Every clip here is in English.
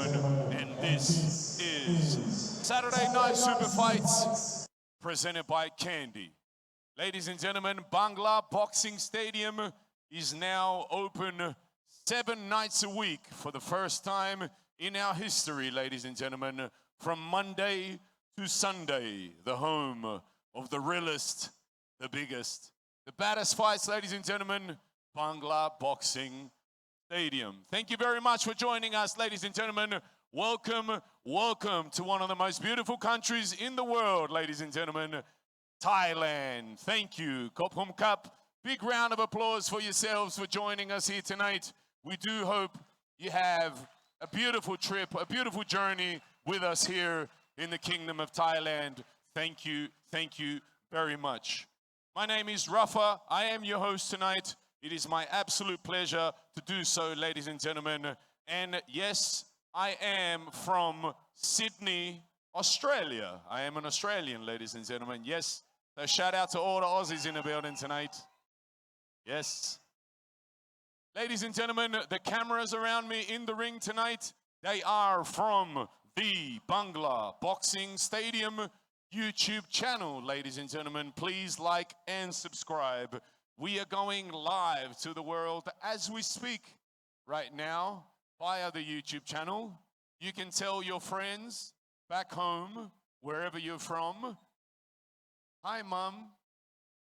gentlemen, and this is Saturday Night Super Fights presented by Candy. Ladies and gentlemen, Bangla Boxing Stadium is now open 7 nights a week for the first time in our history, ladies and gentlemen, from Monday to Sunday, the home of the realest, the biggest, the baddest fights, ladies and gentlemen, Bangla Boxing Stadium. Thank you very much for joining us, ladies and gentlemen. Welcome, welcome to one of the most beautiful countries in the world, ladies and gentlemen, Thailand. Thank you. Kophum Cup. Big round of applause for yourselves for joining us here tonight. We do hope you have a beautiful trip, a beautiful journey with us here in the Kingdom of Thailand. Thank you very much. My name is Rafa. I am your host tonight. It is my absolute pleasure to do so, ladies and gentlemen. And yes, I am from Sydney, Australia. I am an Australian, ladies and gentlemen. Yes, so shout out to all the Aussies in the building tonight. Yes. Ladies and gentlemen, the cameras around me in the ring tonight, they are from the Bangla Boxing Stadium YouTube channel, ladies and gentlemen. Please like and subscribe. We are going live to the world as we speak right now via the YouTube channel. You can tell your friends back home, wherever you're from, hi, Mom,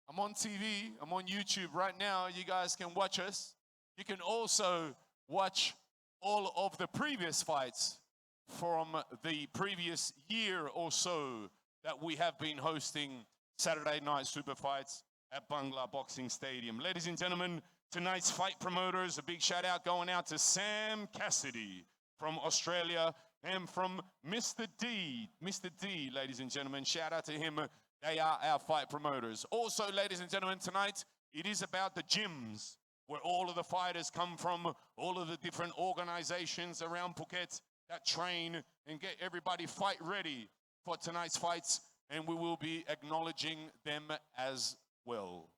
I'm on TV, I'm on YouTube right now. You guys can watch us. You can also watch all of the previous fights from the previous year or so that we have been hosting Saturday Night Super Fights at Bangla Boxing Stadium. Ladies and gentlemen, tonight's fight promoters, a big shout out going out to Sam Cassidy from Australia and from Mr. D. Mr. D, ladies and gentlemen, shout out to him. They are our fight promoters. Also, ladies and gentlemen, tonight, it is about the gyms where all of the fighters come from, all of the different organizations around Phuket that train and get everybody fight ready for tonight's fights, and we will be acknowledging them as well.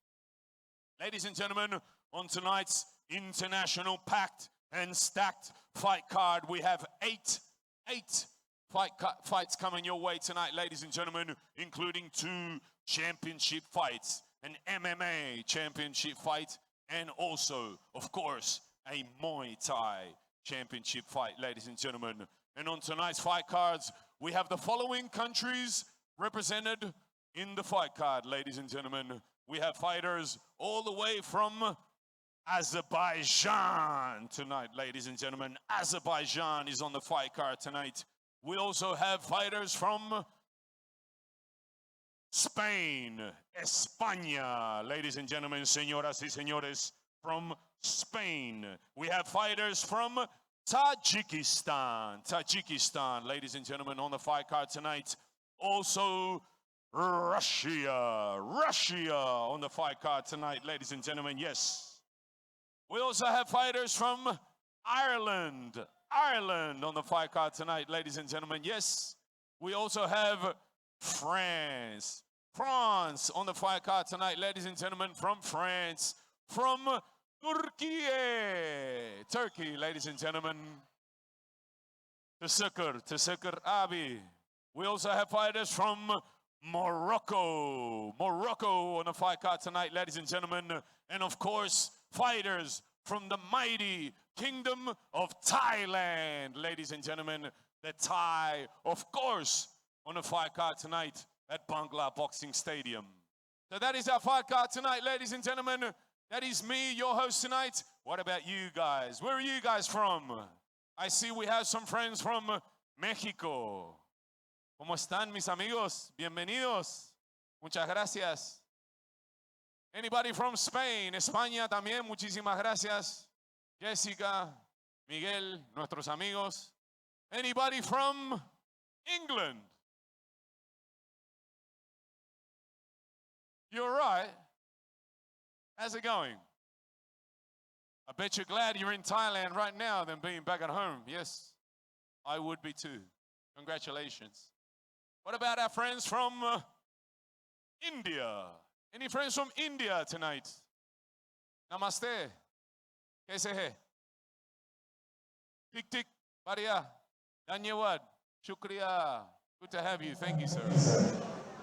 Ladies and gentlemen, on tonight's international packed and stacked fight card, we have eight fights coming your way tonight, ladies and gentlemen, including 2 championship fights, an MMA championship fight, and also, of course, a Muay Thai championship fight, ladies and gentlemen. And on tonight's fight cards, we have the following countries represented in the fight card, ladies and gentlemen. We have fighters all the way from Azerbaijan tonight, ladies and gentlemen. Azerbaijan is on the fight card tonight. We also have fighters from Spain, España, ladies and gentlemen, señoras y señores, from Spain. We have fighters from Tajikistan, ladies and gentlemen, on the fight card tonight. Also, Russia on the fight card tonight, ladies and gentlemen, yes. We also have fighters from Ireland on the fight card tonight, ladies and gentlemen, yes. We also have France on the fight card tonight, ladies and gentlemen, from France. From Turkey, ladies and gentlemen, Teşekkür abi. We also have fighters from Morocco on the fight card tonight, ladies and gentlemen. And of course, fighters from the mighty Kingdom of Thailand, ladies and gentlemen. The Thai, of course, on the fight card tonight at Bangla Boxing Stadium. So that is our fight card tonight, ladies and gentlemen. That is me, your host tonight. What about you guys? Where are you guys from? I see we have some friends from Mexico. ¿Cómo están, mis amigos? Bienvenidos. Muchas gracias. Anybody from Spain? España también. Muchísimas gracias. Jessica, Miguel, nuestros amigos. Anybody from England? You're right. How's it going? I bet you're glad you're in Thailand right now than being back at home. Yes, I would be too. Congratulations. What about our friends from India? Any friends from India tonight? Namaste. Kaise hai? Tik tik, बढ़िया. Dhanyawad. Shukriya. Good to have you. Thank you, sir.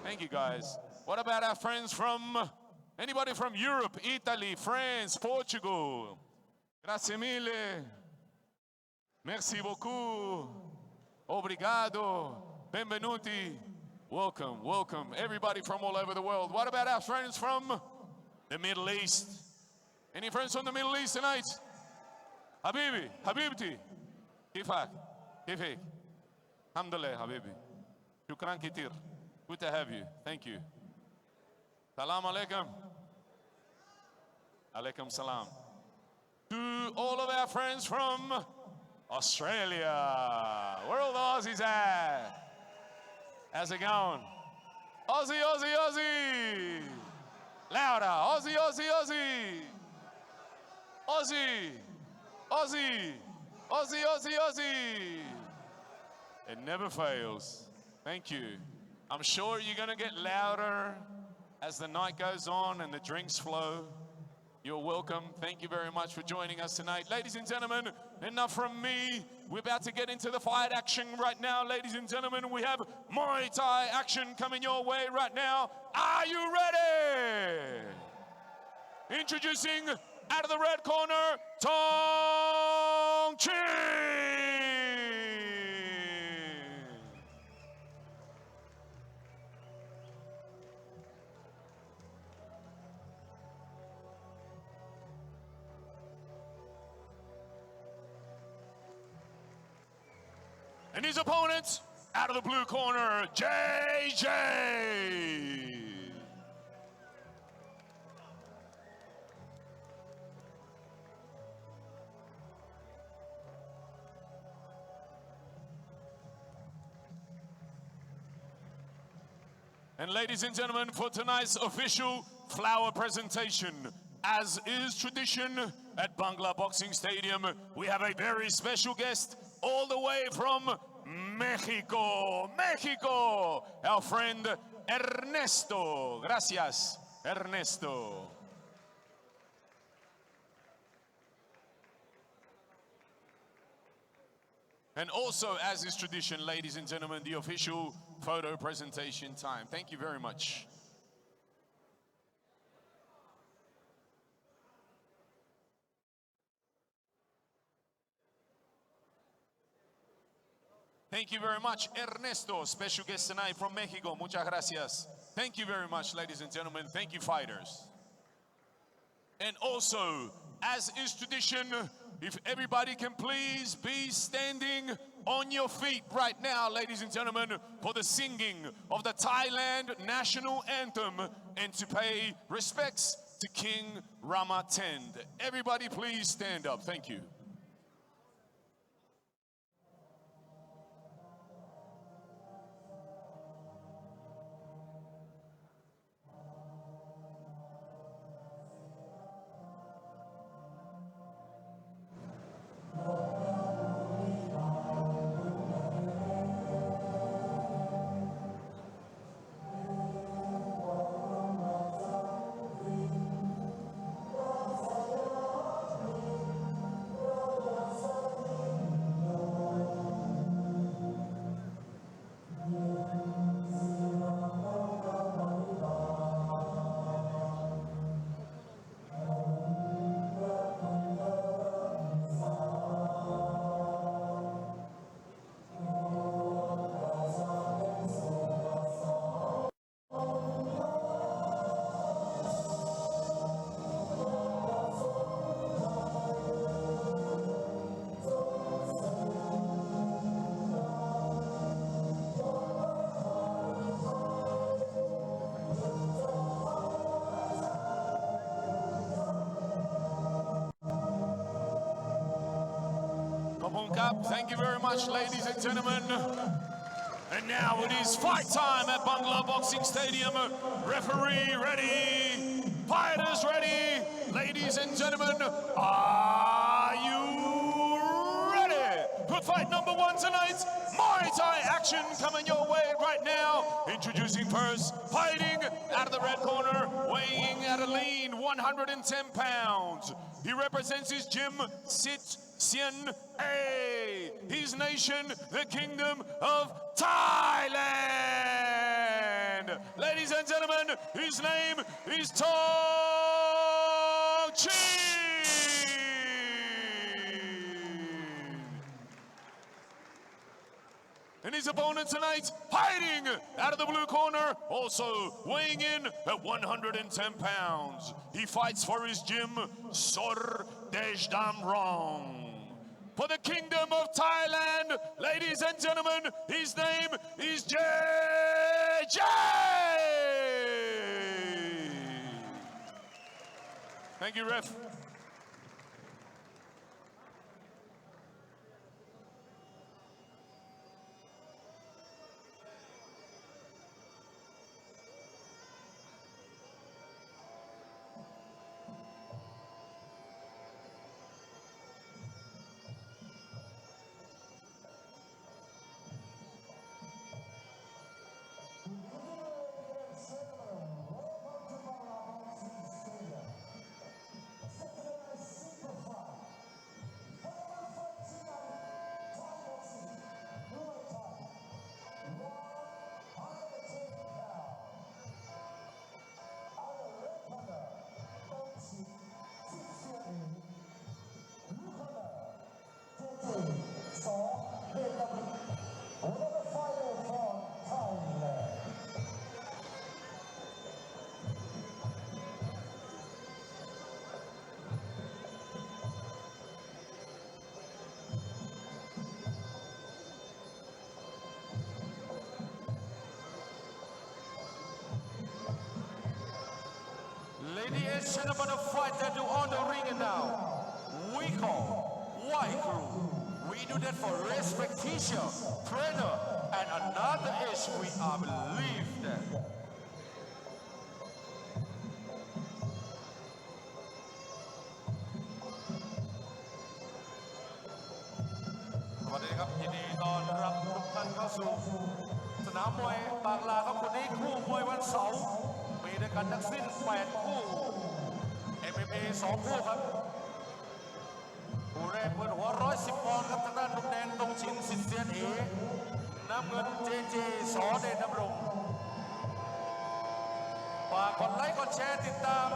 Thank you, guys. What about our friends from, anybody from Europe, Italy, France, Portugal? Grazie mille. Merci beaucoup. Obrigado. Benvenuti. Welcome, welcome. Everybody from all over the world. What about our friends from the Middle East? Any friends from the Middle East tonight? Habibi, Habibti. Kifak, Kifik. Alhamdulillah, Habibi. Shukran kitir. Good to have you. Thank you. Salam alaikum. Alaikum salam. To all of our friends from Australia. Where all the Aussies at? How's it going? Aussie, Aussie, Aussie. Louder. Aussie, Aussie, Aussie. Aussie. Aussie. Aussie, Aussie, Aussie. It never fails. Thank you. I'm sure you're going to get louder as the night goes on and the drinks flow. You're welcome. Thank you very much for joining us tonight. Ladies and gentlemen, enough from me. We're about to get into the fight action right now. Ladies and gentlemen, we have Muay Thai action coming your way right now. Are you ready? Introducing out of the red corner, Tong Chi. And his opponent, out of the blue corner, JJ. And ladies and gentlemen, for tonight's official flower presentation, as is tradition at Bangla Boxing Stadium, we have a very special guest all the way from Mexico, Mexico, our friend Ernesto. Gracias, Ernesto. And also, as is tradition, ladies and gentlemen, the official photo presentation time. Thank you very much. Thank you very much, Ernesto, special guest tonight from Mexico. Muchas gracias. Thank you very much, ladies and gentlemen. Thank you, fighters. And also, as is tradition, if everybody can please be standing on your feet right now, ladies and gentlemen, for the singing of the Thailand national anthem and to pay respects to King Rama X. Everybody please stand up. Thank you. Thank you very much, ladies and gentlemen. And now it is fight time at Bangla Boxing Stadium. Referee ready, fighters ready. Ladies and gentlemen, are you ready? Put with fight number 1 tonight. Muay Thai action coming your way right now. Introducing first, fighting out of the red corner, weighing at a lean 110 pounds. He represents his gym, Sit Sien A. His nation, the Kingdom of Thailand. Ladies and gentlemen, his name is Tong Chin. And his opponent tonight, fighting out of the blue corner, also weighing in at 110 pounds. He fights for his gym, Sor Dejdamrong. For the Kingdom of Thailand, ladies and gentlemen, his name is JJ. Thank you, ref. Ladies and gentlemen, the fight that do on the ring now, we call White Crew. We do that for respect teacher, trainer, and another issue we are believe that. สวัสดีครับยินดีต้อนรับทุกท่านเข้าสู่สนามมวยบางลาครับวันนี้คู่มวยวันเสาร์มีด้วยกันทั้งสิ้น8คู่ MMA 2 คู่ครับคู่แรกเปิดหัว110 ปอนด์ครับทางด้านมุมแดงตรงชินสิทธิ์เซียนเอน้ำเงินเจเจสอเดชดำรงฝากกดไลค์กดแชร์ติดตาม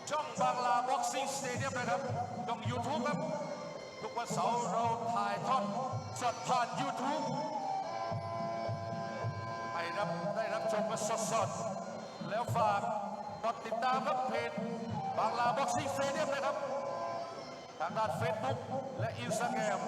ช่องบางลาบ็อกซิ่งสเตเดียมนะครับช่อง YouTube ครับทุกวันเสาร์เราถ่ายทอดสดผ่าน YouTube ให้ได้รับชมกันสดๆแล้วฝากกดติดตามครับเพจบางลาบ็อกซิ่งสเตเดียมนะครับทางด้าน Facebook และ Instagram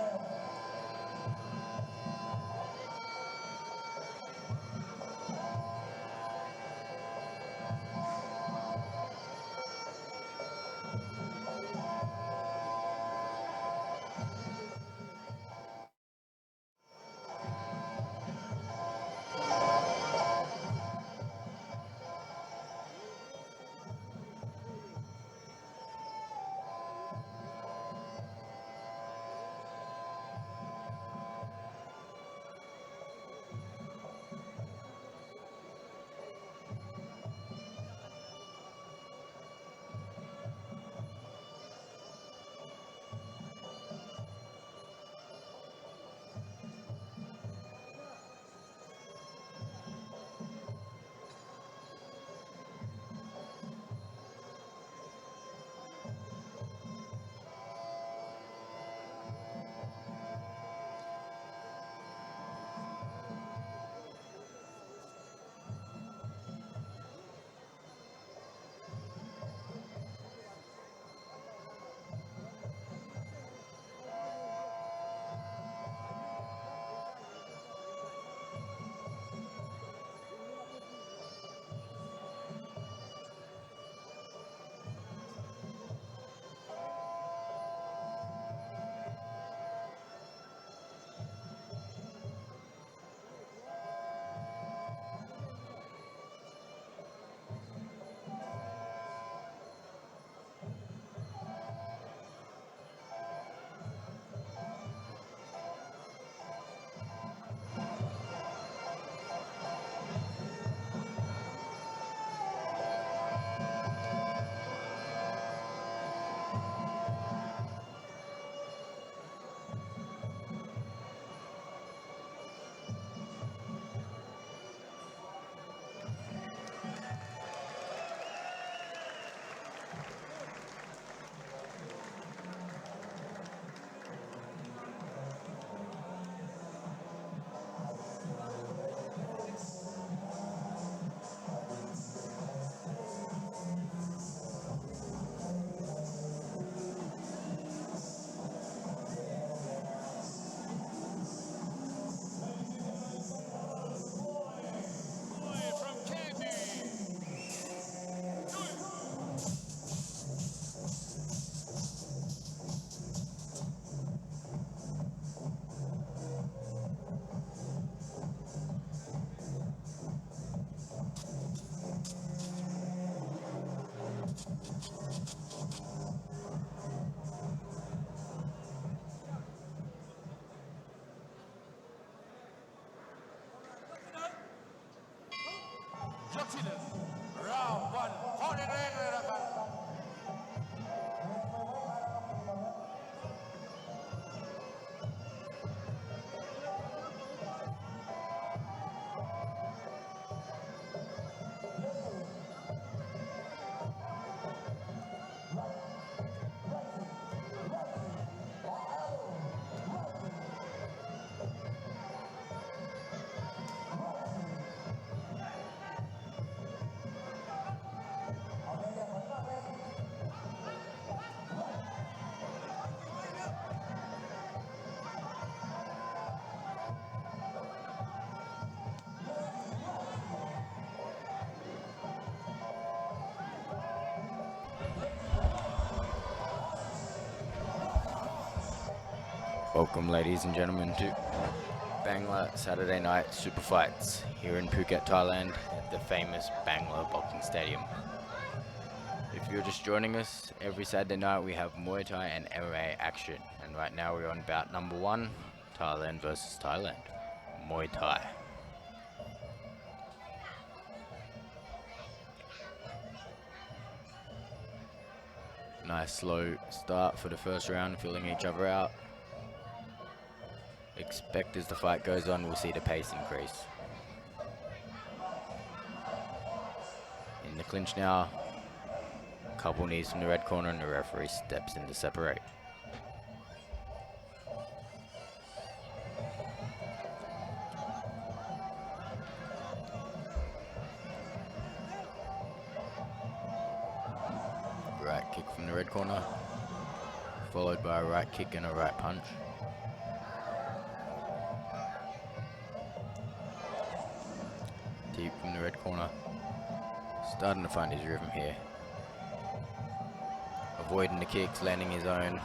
ที่หนึ่งราววันข้อแรกๆเลยนะครับ Welcome, ladies and gentlemen, to Bangla Saturday Night Super Fights here in Phuket, Thailand, at the famous Bangla Boxing Stadium. If you're just joining us, every Saturday night we have Muay Thai and MMA action, and right now we're on bout number 1, Thailand versus Thailand, Muay Thai. Nice slow start for the first round, feeling each other out. Expect as the fight goes on, we'll see the pace increase. In the clinch now, couple knees from the red corner and the referee steps in to separate. Right kick from the red corner, followed by a right kick and a right punch. Deep from the red corner, starting to find his rhythm here. Avoiding the kicks, landing his own.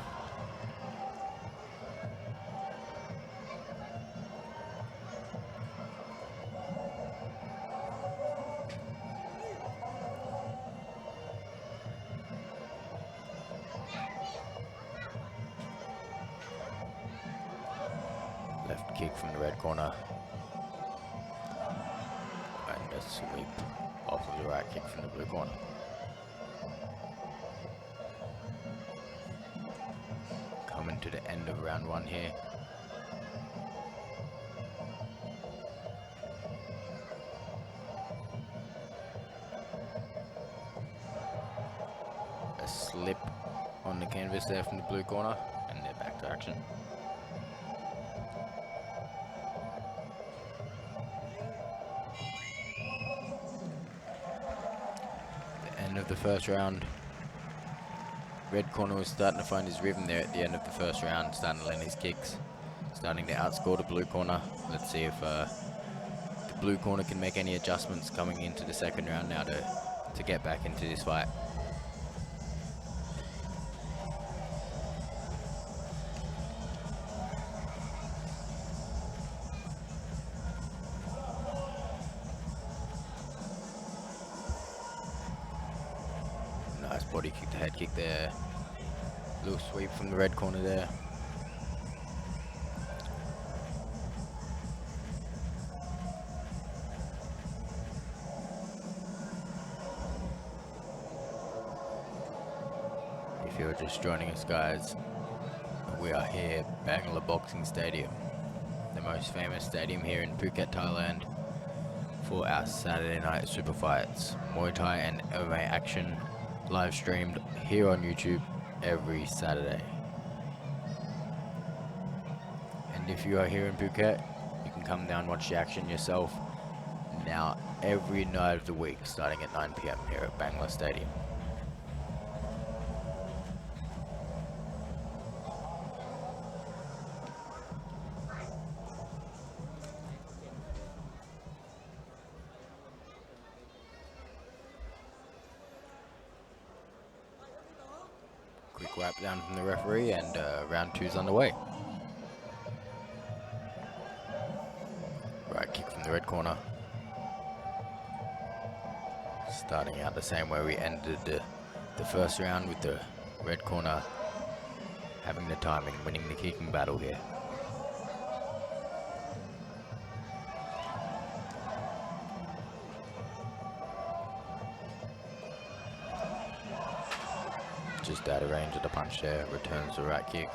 Left kick from the red corner. And a sweep off of the right kick from the blue corner. Coming to the end of round 1 here. A slip on the canvas there from the blue corner, and they're back to action. End of the first round. Red corner was starting to find his rhythm there at the end of the first round, starting to land his kicks, starting to outscore the blue corner. Let's see if the blue corner can make any adjustments coming into the second round now to get back into this fight. Nice body kick to head kick there. Little sweep from the red corner there. If you're just joining us, guys, we are here at Bangla Boxing Stadium, the most famous stadium here in Phuket, Thailand, for our Saturday night super fights, Muay Thai and MMA action, live streamed here on YouTube every Saturday. And if you are here in Phuket, you can come down and watch the action yourself now every night of the week, starting at 9 PM here at Bangla Stadium. Quick wipe down from the referee, and round 2's underway. Right kick from the red corner. Starting out the same way we ended the first round, with the red corner having the timing, winning the kicking battle here. just out of range of the punch there, returns the right kick.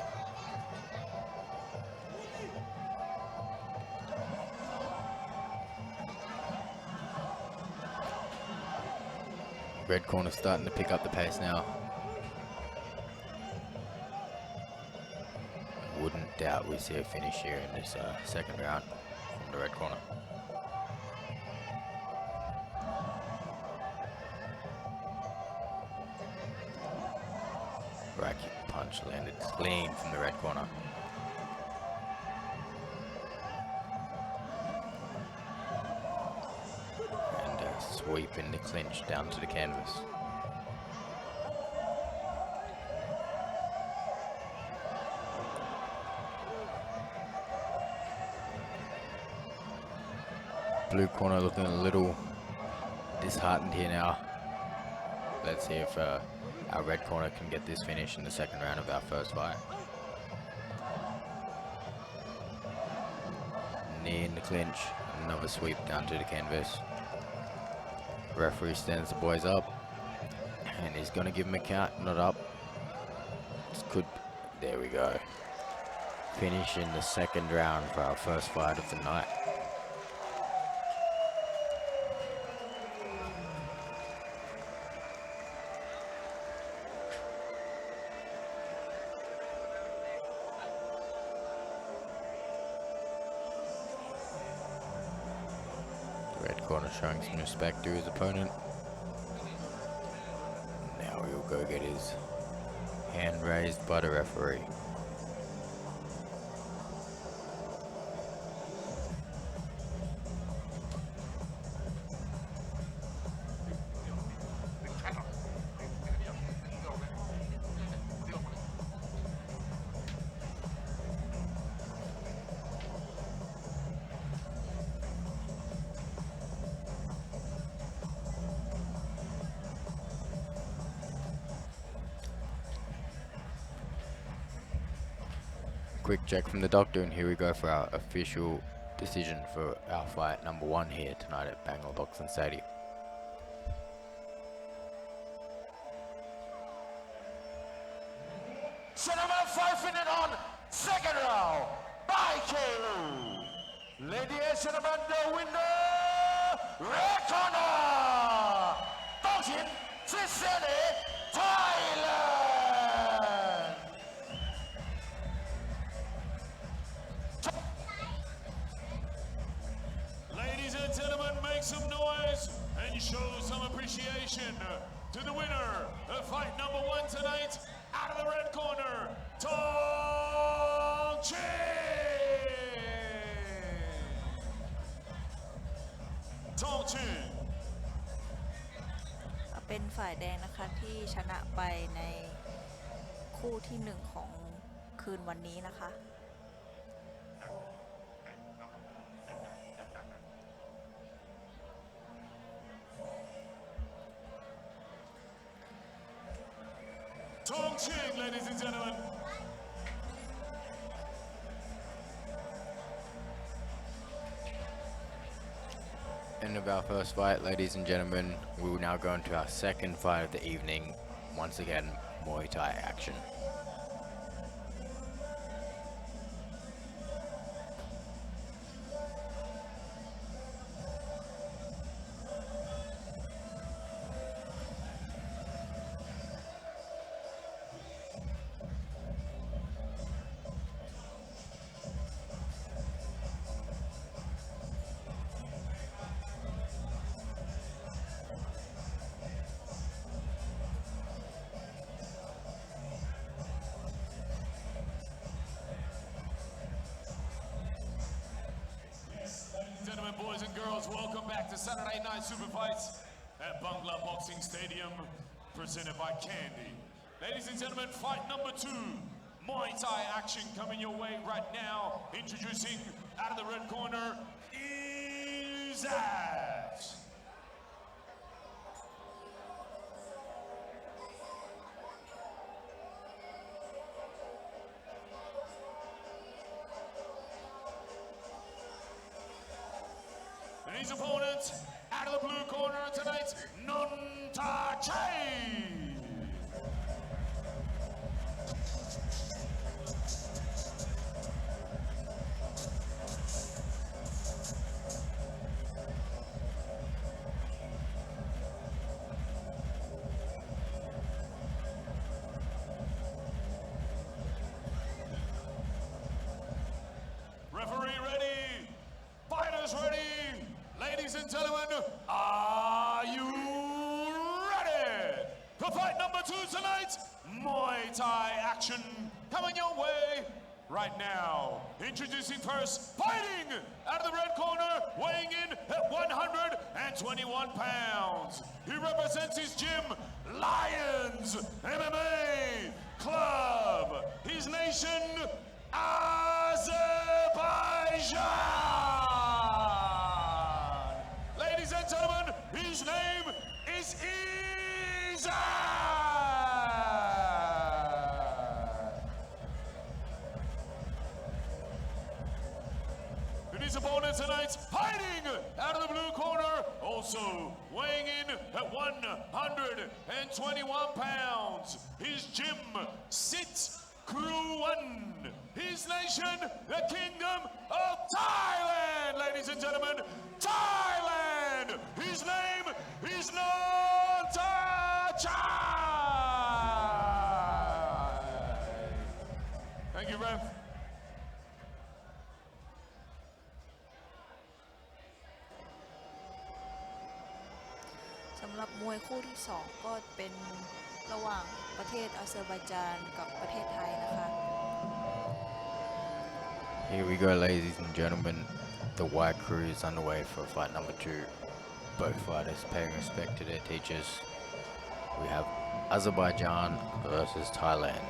Red corner starting to pick up the pace now. Wouldn't doubt we see a finish here in this second round from the red corner. Right kick punch landed clean from the red corner. And a sweep in the clinch down to the canvas. Blue corner looking a little disheartened here now. Let's see if our red corner can get this finish in the second round of our first fight. Knee in the clinch, another sweep down to the canvas. Referee stands the boys up, and he's gonna give him a count, not up. This could, there we go. Finish in the second round for our first fight of the night. Red corner showing some respect to his opponent. Now he'll go get his hand raised by the referee. Quick check from the doctor, and here we go for our official decision for our fight number 1 here tonight at Bangla Boxing Stadium. Gentlemen, 5 minutes on second round by KO. Ladies and gentlemen, the winner, red corner, Kickboxing MMA, Thailand. Ladies and gentlemen, make some noise and show some appreciation to the winner of fight number 1 tonight, out of the red corner, Tong Chin. เป็นฝ่ายแดงนะคะที่ชนะไปในคู่ที่1ของคืนวันนี้นะคะ Tong Chin, ladies and gentlemen. End of our first fight, ladies and gentlemen. We will now go into our second fight of the evening. Once again, Muay Thai action. Gentlemen, boys and girls, welcome back to Saturday Night Super Fights at Bangla Boxing Stadium, presented by Candy. Ladies and gentlemen, fight number 2, Muay Thai action coming your way right now. Introducing out of the red corner, Izaz. And his opponent, out of the blue corner tonight, Nunta Chai. Referee ready. Fighters ready. Ladies and gentlemen, are you ready? For fight number 2 tonight, Muay Thai action coming your way right now. Introducing first, fighting out of the red corner, weighing in at 121 pounds. He represents his gym, Lions MMA Club. His nation, Azerbaijan. Ladies and gentlemen, his name is Izzat. And his opponent tonight, fighting out of the blue corner, also weighing in at 121 pounds. His gym, Sit Kruan. His nation, the Kingdom of Thailand. Ladies and gentlemen, Thailand. His name is Nontachai. Thank you, Ref. สำหรับมวยคู่ที่ 2 ก็เป็นระหว่างประเทศอาเซอร์ไบจานกับประเทศไทยนะคะ Here we go, ladies and gentlemen. The white crew is underway for fight number 2. Both fighters paying respect to their teachers. We have Azerbaijan versus Thailand.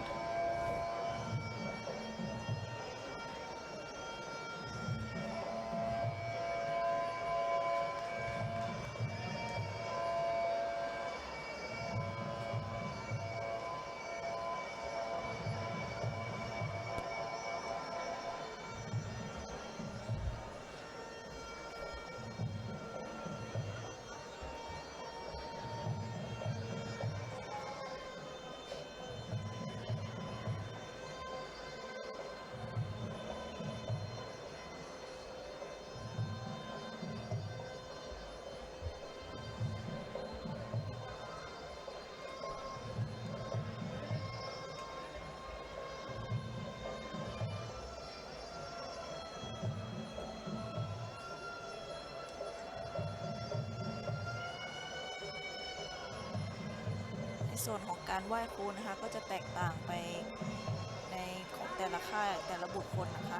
ในส่วนของการไหว้ครูนะคะก็จะแตกต่างไปในของแต่ละค่ายแต่ละบุคคลนะคะ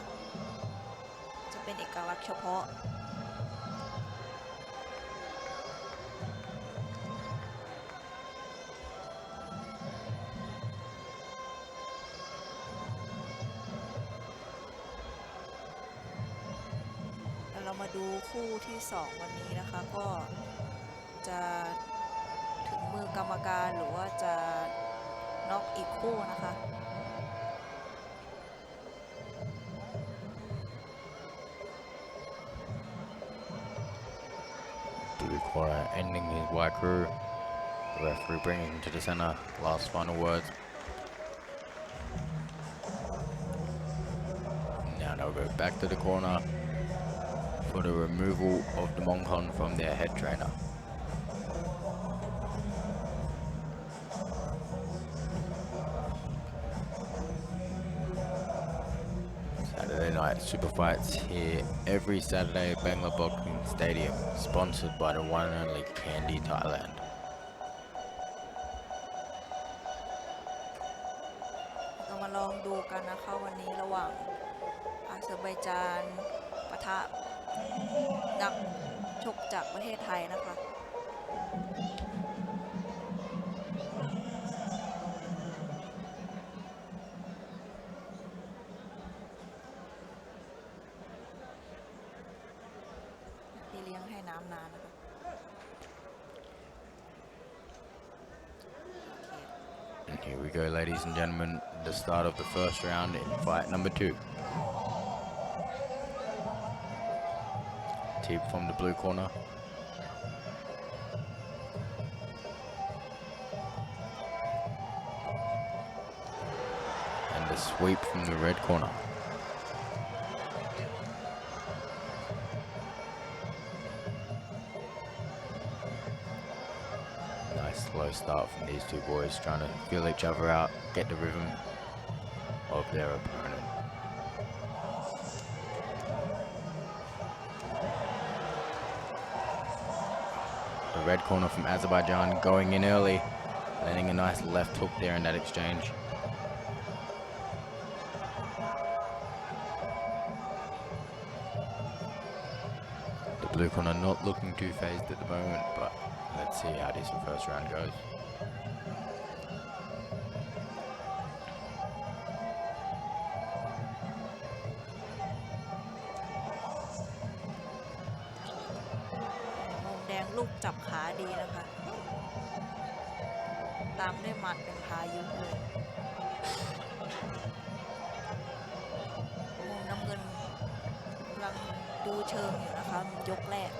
จะเป็นเอกลักษณ์เฉพาะแล้วเรามาดูคู่ที่ 2 วันนี้นะคะก็จะถึงมือกรรมการหรือว่าจะน็อกอีกคู่นะคะ Blue corner ending his white crew. The referee bringing him to the center. Last final words. Now they'll go back to the corner for the removal of the Mongkon from their head trainer. Saturday night super fights here every Saturday at Bangla Boxing Stadium, sponsored by the one and only Candy Thailand. เรามาลองดูกันนะคะวันนี้ระหว่างอาเซอร์ไบจานปะทะนักชกจากประเทศไทยนะคะ พี่เลี้ยงให้น้ำนานนะคะ And here we go, ladies and gentlemen, the start of the first round in fight number 2. Tip from the blue corner. And the sweep from the red corner. Nice slow start from these two boys, trying to feel each other out, get the rhythm of their opponent. The red corner from Azerbaijan going in early, landing a nice left hook there in that exchange. The blue corner not looking too phased at the moment, but let's see how this first round goes.มุมแดงลูกจับขาดีนะคะ ตามด้วยหมัดเป็นพายุเลยมุมน้ำเงินกำลังดูเชิงอยู่นะคะยกแรก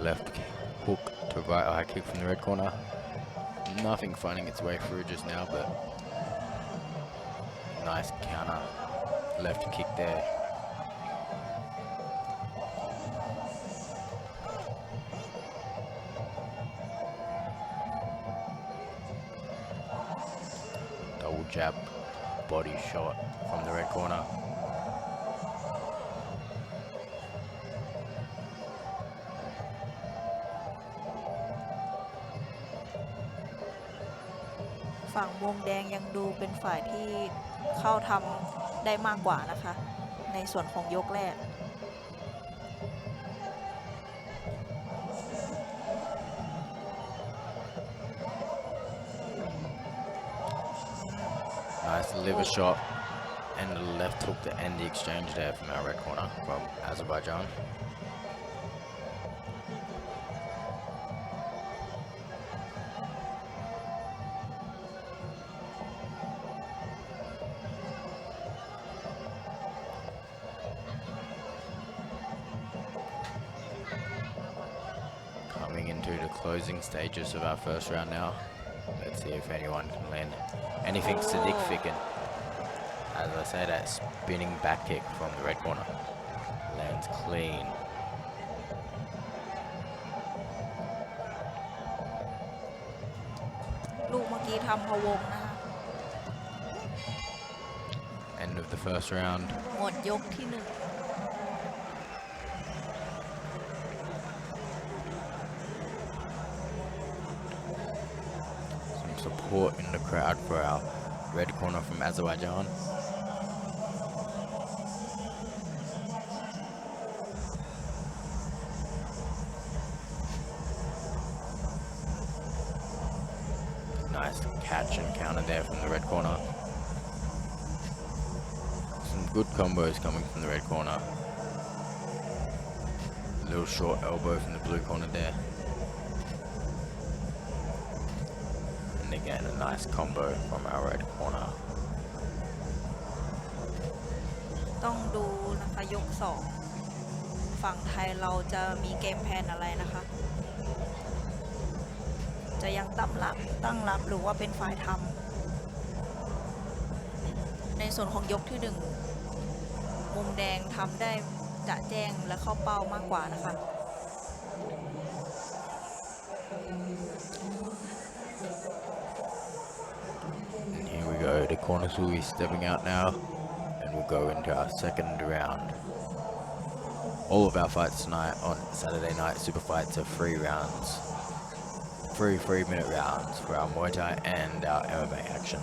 Left hook to right eye kick from the red corner. Nothing finding its way through just now, but nice counter left kick there. Double jab body shot from the red corner.ฝั่งวงแดงยังดูเป็นฝ่ายที่เข้าทำได้มากกว่านะคะ ในส่วนของยกแรก Nice liver shot and the left hook to end the exchange there from our red corner from Azerbaijan. Coming into the closing stages of our first round now. Let's see if anyone can land anything significant. As I say, that spinning back kick from the red corner lands clean. End of the first round. หมดยกที่หนึ่ง Support in the crowd for our red corner from Azerbaijan. Nice catch and counter there from the red corner. Some good combos coming from the red corner. Little short elbow from the blue corner there. And again, a nice combo from our red corner. ต้องดูนะคะยกสองฝั่งไทยเราจะมีเกมแพลนอะไรนะคะ จะยังตั้งรับหรือว่าเป็นฝ่ายทำในส่วนของยกที่หนึ่งมุมแดงทำได้จะแจ้งและเข้าเป้ามากกว่านะคะ And here we go, the corners will be stepping out now, and we'll go into our second round. All of our fights tonight on Saturday Night Super Fights are 3 rounds. 3 3-minute rounds for our Muay Thai and our MMA action.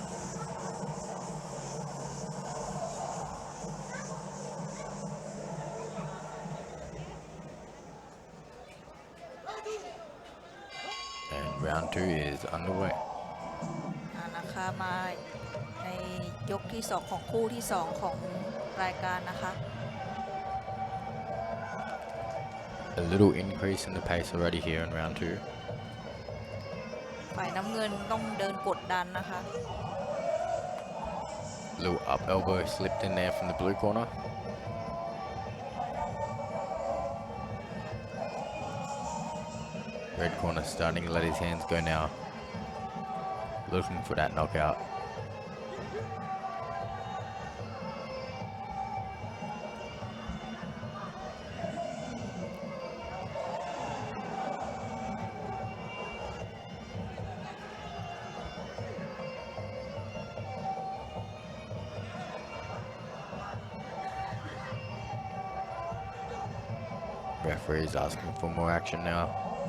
And round 2 is underway. นะคะมาในยกที่2ของคู่ที่2ของรายการนะคะ A little increase in the pace already here in round 2. ฝ่ายน้ำเงินต้องเดินกดดันนะคะ Little up elbow slipped in there from the blue corner. Red corner starting to let his hands go now. Looking for that knockout. Referee is asking for more action now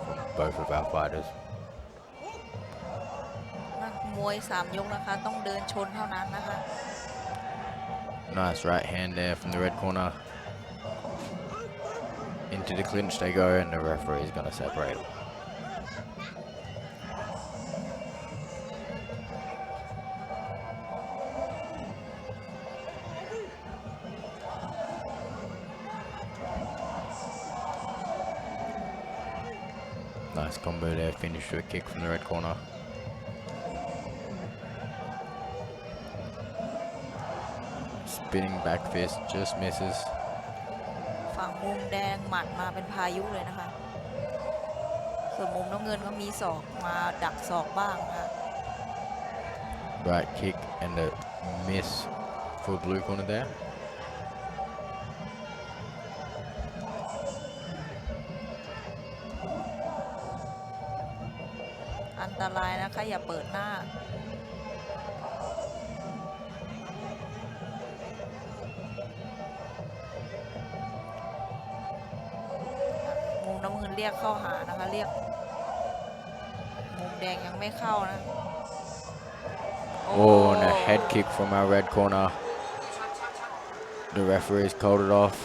from both of our fighters. นักมวย3 ยกนะคะต้องเดินชนเท่านั้นนะคะ Nice right hand there from the red corner. Into the clinch they go, and the referee is going to separate. Nice combo there, finished with a kick from the red corner. Spinning back fist, just misses. ฝั่งมุมแดงหมัดมาเป็นพายุเลยนะคะ ส่วนมุมน้ำเงินก็มีศอกมาดักศอกบ้างนะคะ Right kick and a miss for blue corner there. อันตรายนะคะอย่าเปิดหน้า มุมน้ำเงินเรียกเข้าหานะคะเรียกมุมแดงยังไม่เข้านะ Oh, and a head kick from our red corner. The referee's called it off.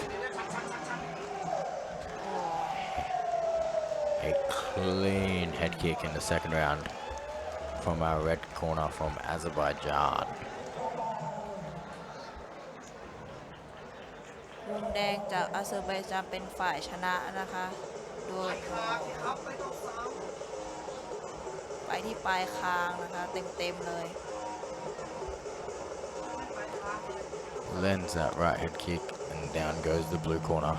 A clean head kick in the second round from our red corner from Azerbaijan. มุมแดงจากอาเซอร์ไบจานเป็นฝ่ายชนะนะคะโดยไปที่ปลายคางนะคะเต็มๆเลย Lends that right head kick and down goes the blue corner.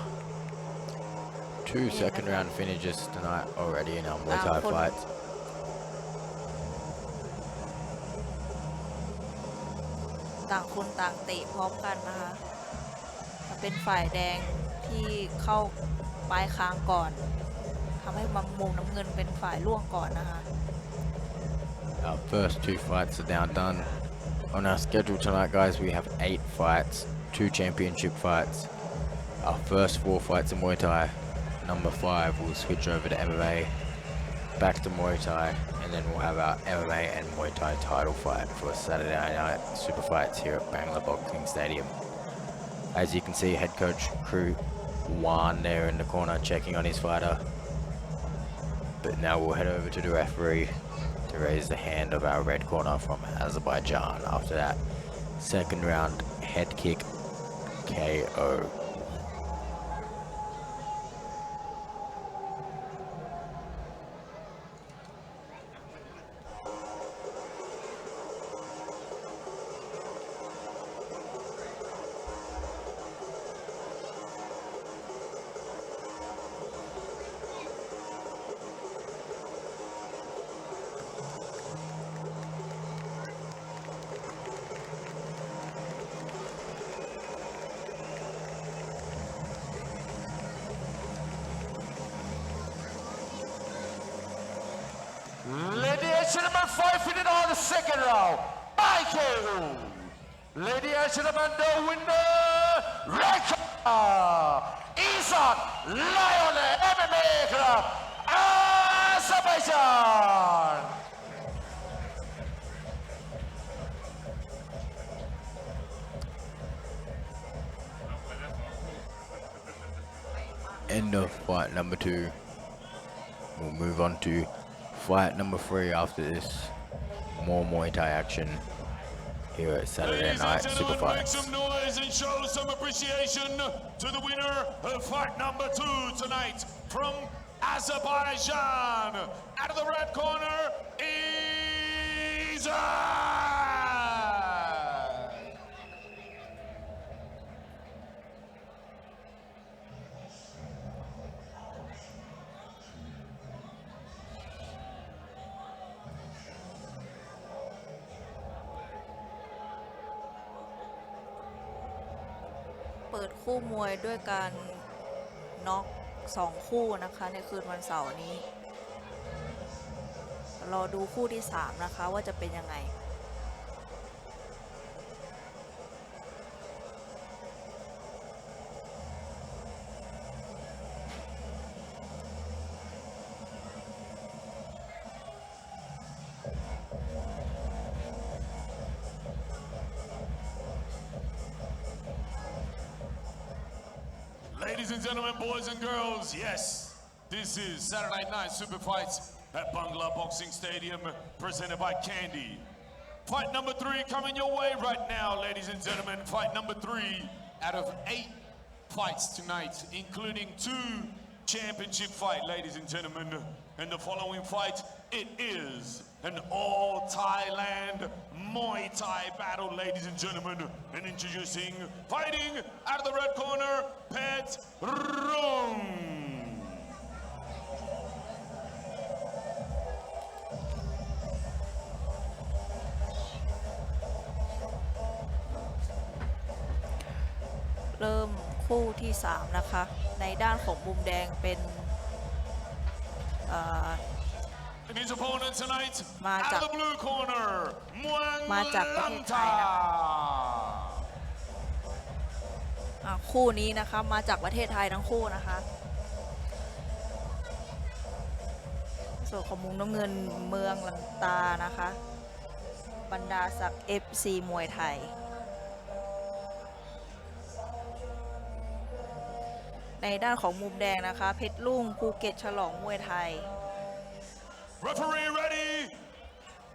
2 second round finishes tonight already in our Muay Thai fights. ต่างคนต่างเตะพร้อมกันนะคะเป็นฝ่ายแดงที่เข้าปลายคางก่อนทำให้มุมน้ำเงินเป็นฝ่ายล่วงก่อนนะคะ Our first 2 fights are now done. On our schedule tonight, guys, we have 8 fights, 2 championship fights. Our first 4 fights in Muay Thai. Number 5 will switch over to MMA, back to Muay Thai, and then we'll have our MMA and Muay Thai title fight for Saturday night super fights here at Bangla Boxing Stadium. As you can see, head coach Crew Wan there in the corner checking on his fighter. But now we'll head over to the referee to raise the hand of our red corner from Azerbaijan after that second round head kick KO. Ladies and gentlemen, fight fitted on the second round. By KO. Ladies and gentlemen, the winner, red corner, Isan Lion MMA Club, Azerbaijan. End of fight number 2. We'll move on to fight number 3 after this. More Muay Thai action here at Saturday Night Super Make Fights. some noise and show some appreciation to the winner of fight number 2 tonight from Azerbaijan. Out of the red corner, Izan. เปิดคู่มวยด้วยการน็อก2 คู่นะคะในคืนวันเสาร์นี้ รอดูคู่ที่ 3 นะคะว่าจะเป็นยังไง Ladies and gentlemen, boys and girls, yes, this is Saturday Night Super Fights at Bangla Boxing Stadium, presented by Candy. Fight number 3 coming your way right now, ladies and gentlemen. Fight number 3 out of 8 fights tonight, including 2 championship fights, ladies and gentlemen. And the following fight, it is an all-Thailand Muay Thai battle, ladies and gentlemen. And introducing, fighting out of the red corner, Pet Rung.เริ่มคู่ที่ 3 นะคะ ในด้านของมุมแดงเป็นAnd his opponent tonight, มา out จาก of the blue corner, มาจากประเทศไทยนะ Muang คู่นี้นะคะมาจากประเทศไทยทั้งคู่นะคะส่วนของมุมน้ำเงินเมืองลันตานะคะบรรดาศักดิ์ FC มวยไทยในด้านของมุมแดงนะคะเพชรลุ่งภูเก็ตฉลองมวยไทย Referee ready,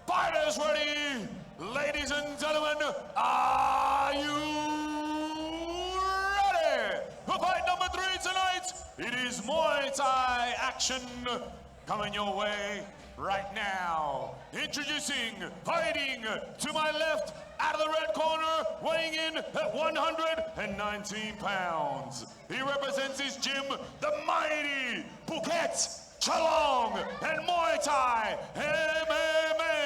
fighters ready, ladies and gentlemen, are you ready? For fight number 3 tonight, it is Muay Thai action coming your way right now. Introducing, fighting to my left, out of the red corner, weighing in at 119 pounds. He represents his gym, the mighty Phuket, Chalong, and Muay Thai MMA.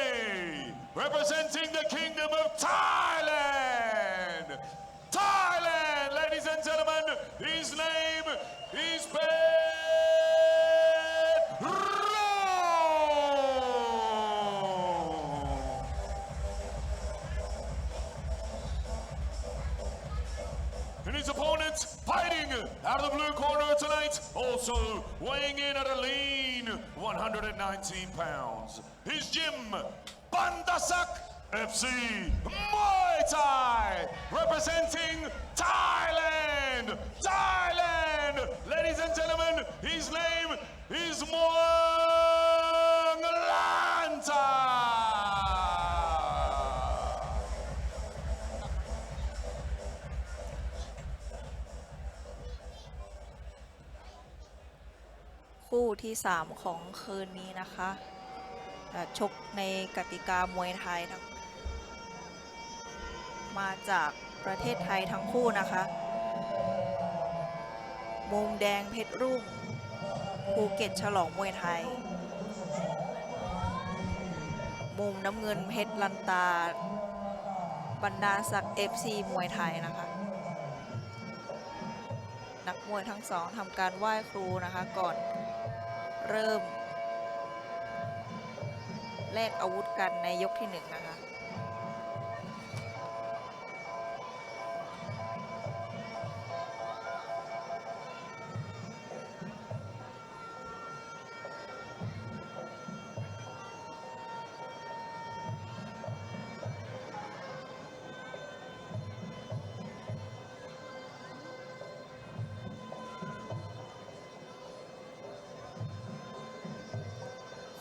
Representing the Kingdom of Thailand. Thailand, ladies and gentlemen, his name is Pet Rung. And his opponent fighting out of the blue corner tonight, also weighing in at a lean 119 pounds. His gym, Bandasak FC Muay Thai, representing Thailand. Thailand, ladies and gentlemen, his name is Muang Lanta.คู่ที่ 3 ของคืนนี้นะคะชกในกติกามวยไทยทั้งมาจากประเทศไทยทั้งคู่นะคะมุมแดงเพชรรุ่งภูเก็ตฉลองมวยไทยมุมน้ำเงินเพชรลันตาบรรดาศักดิ์ FC มวยไทยนะคะนักมวยทั้งสองทำการไหว้ครูนะคะก่อนเริ่มแลกอาวุธกันในยกที่ 1 นะคะ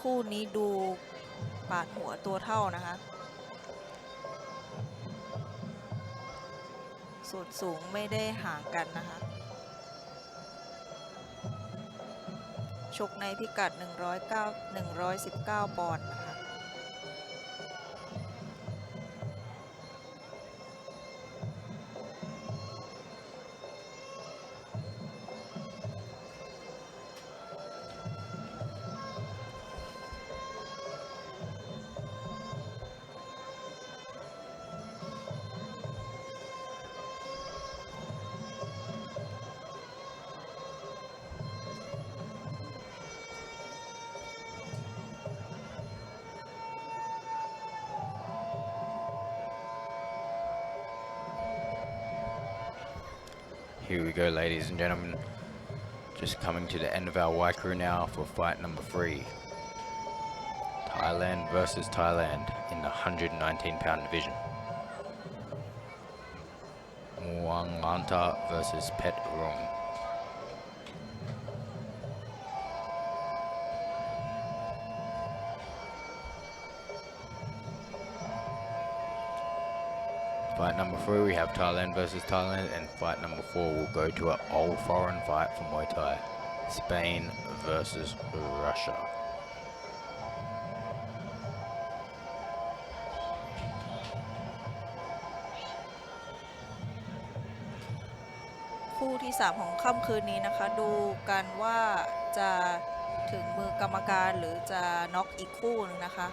คู่นี้ดูปาดหัวตัวเท่านะคะส่วนสูงไม่ได้ห่างกันนะคะชกในพิกัด119 ปอนด์นะคะHere we go, ladies and gentlemen. Just coming to the end of our Waikuru now for fight number 3. Thailand versus Thailand in the 119-pound division. Muang Lanta versus Pet Rung. Fight number 3, we have Thailand versus Thailand, and fight number 4 will go to an all foreign fight for Muay Thai, Spain versus Russia.คู่ที่ 3 ของค่ำคืนนี้นะคะ ดูกันว่าจะถึงมือกรรมการหรือจะน็อกอีกคู่นึงนะคะ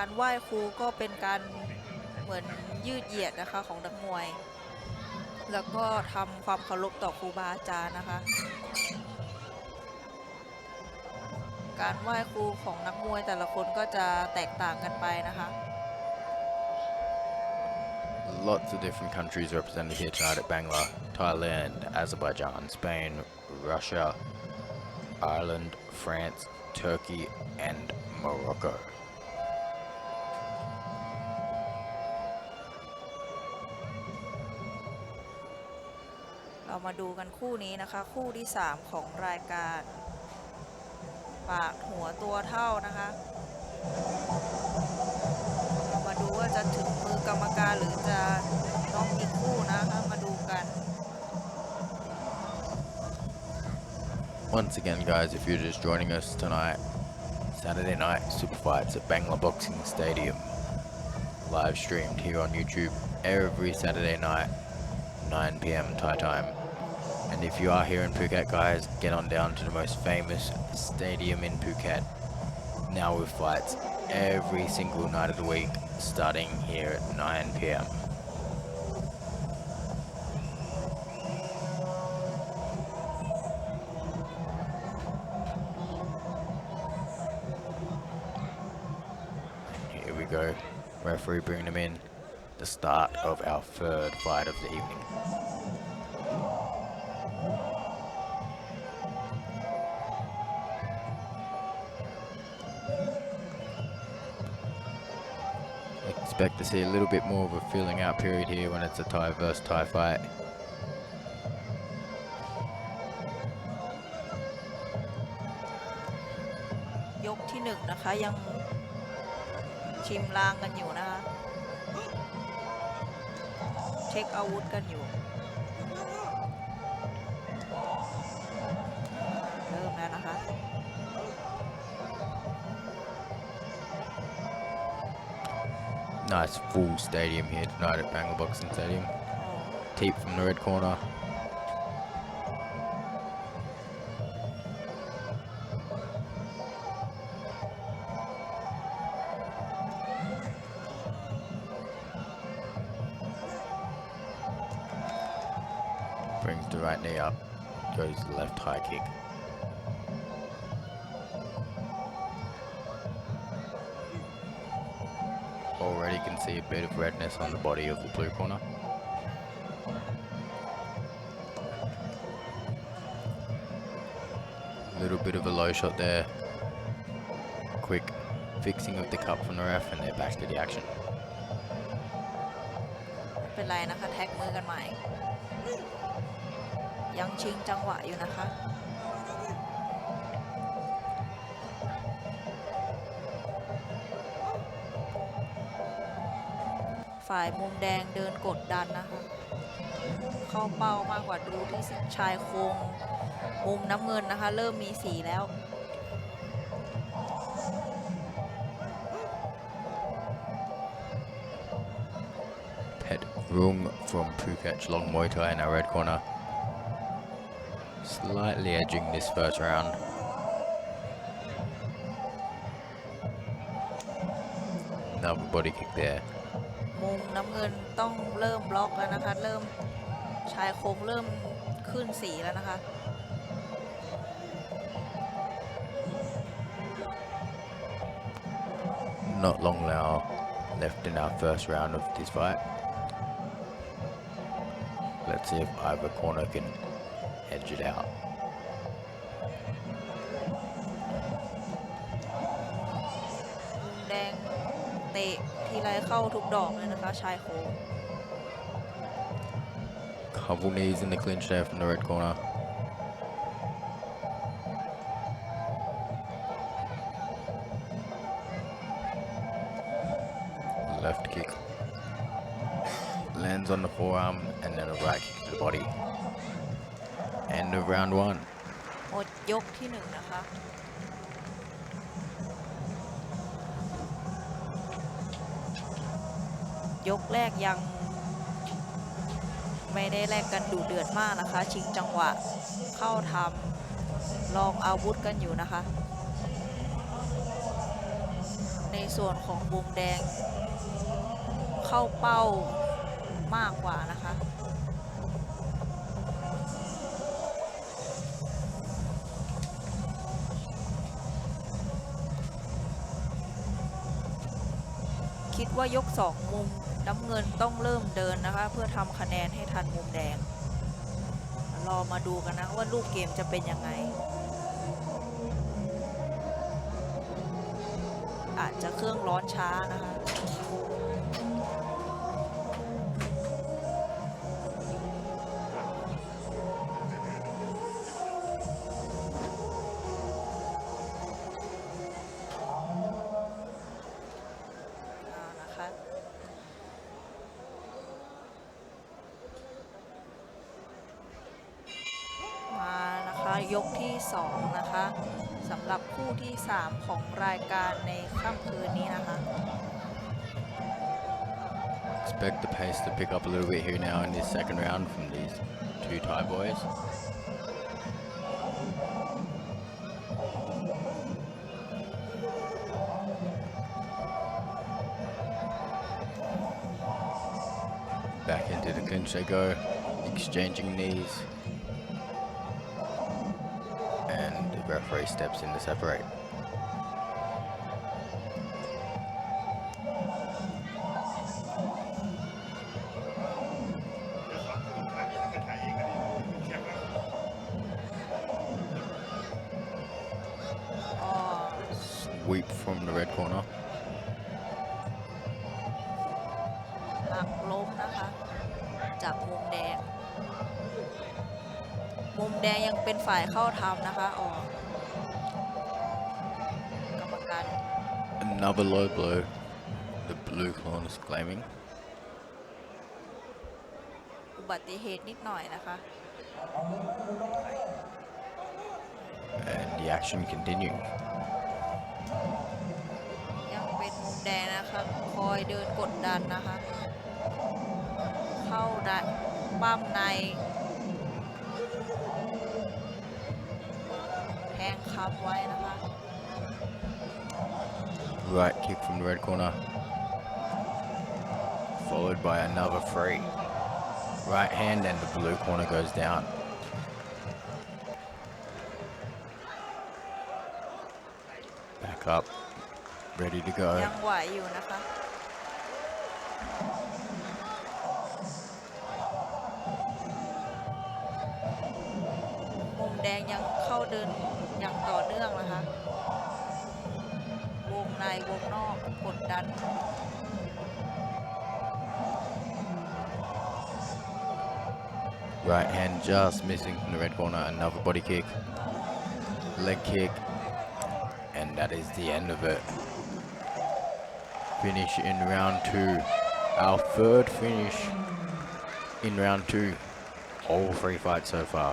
การไหว้ครูก็เป็นการเหมือนยืดเหยียดนะคะของนักมวย แล้วก็ทำความเคารพต่อครูบาอาจารย์นะคะ การไหว้ครูของนักมวยแต่ละคนก็จะแตกต่างกันไปนะคะ Lots of different countries represented here tonight at Bangla. Thailand, Azerbaijan, Spain, Russia, Ireland, France, Turkey, and Morocco. เรามาดูกันคู่นี้นะคะ คู่ที่ 3 ของรายการปากหัวตัวเท่านะคะ เรามาดูว่าจะถึงมือกรรมการหรือจะน็อกอีกคู่นะคะมาดูกัน Once again, guys, if you're just joining us tonight, Saturday night super fights at Bangla Boxing Stadium, live streamed here on YouTube every Saturday night, 9 p.m. Thai time. And if you are here in Phuket, guys, get on down to the most famous stadium in Phuket. Now with fights every single night of the week, starting here at 9 p.m. Here we go, referee bringing them in, the start of our third fight of the evening. Expect to see a little bit more of a filling out period here when it's a Thai versus Thai fight. ยกที่ 1 นะคะยังชิมลางกันอยู่นะคะเช็คอาวุธกันอยู่เริ่มแล้วนะคะ Nice full stadium here tonight at Bangla Boxing Stadium. Teep from the red corner. Brings the right knee up, goes left high kick. Already can see a bit of redness on the body of the blue corner. Little bit of a low shot there. Quick fixing of the cup from the ref, and they're back to the action. ไม่เป็นไรนะคะแท็กมือกันใหม่ ยังชิงจังหวะอยู่นะคะ ฝ่ายมุมแดงเดินกดดันนะคะ เข้าเป้ามากกว่าดูที่ชายโครงมุมน้ำเงินนะคะ เริ่มมีสีแล้ว Pet Rung from Phuket Long Muay Thai in our red corner. Slightly edging this first round. Another body kick there. มุมน้ำเงินต้องเริ่มบล็อกแล้วนะคะ เริ่มชายโครงเริ่มขึ้นสีแล้วนะคะ Not long now left in our first round of this fight. Let's see if either corner can edge it out. มุมแดงเตะทีไรเข้าทุกดอกเลยนะคะชายโครง Couple knees in the clinch there from the red corner. left kick lands on the forearm and then a right kick to the body. End of round 1. หมดยกที่ 1 นะคะ ยกแรกยังไม่ได้แลกกันดุเดือดมากนะคะ ชิงจังหวะเข้าทำลองอาวุธกันอยู่นะคะ ในส่วนของมุมแดงเข้าเป้ามากกว่านะคะ คิดว่ายก 2 มุมน้ำเงินต้องเริ่มเดินนะคะ เพื่อทำคะแนนให้ทันมุมแดง รอมาดูกันนะว่าลูกเกมจะเป็นยังไง อาจจะเครื่องร้อนช้านะคะยกที่ 2 นะคะสำหรับคู่ที่ 3 ของรายการในค่ำคืนนี้นะคะ Expect the pace to pick up a little bit here now in this second round from these two Thai boys. Back into the clinch they go, exchanging knees. The referee steps in to separate. Sweep from the red corner. หักล้มนะคะจากมุมแดง มุมแดงยังเป็นฝ่ายเข้าทำนะคะกรรมการ Another low blow. The blue corner is claiming. อุบัติเหตุนิดหน่อยนะคะ And the action continues. ยังเป็นมุมแดงนะคะคอยเดินกดดันนะคะ เข้าดันปั้มในแทงค้ำไว้นะคะ Right kick from the red corner. Followed by another free. Right hand and the blue corner goes down. Back up. Ready to go. ยังไหวอยู่นะคะ มุมแดงยังเข้าเดินอย่างต่อเนื่องนะคะ วงในวงนอกกดดัน Right hand just missing from the red corner. Another body kick. Leg kick. And that is the end of it. Finish in round 2. Our third finish in round 2. All 3 fights so far.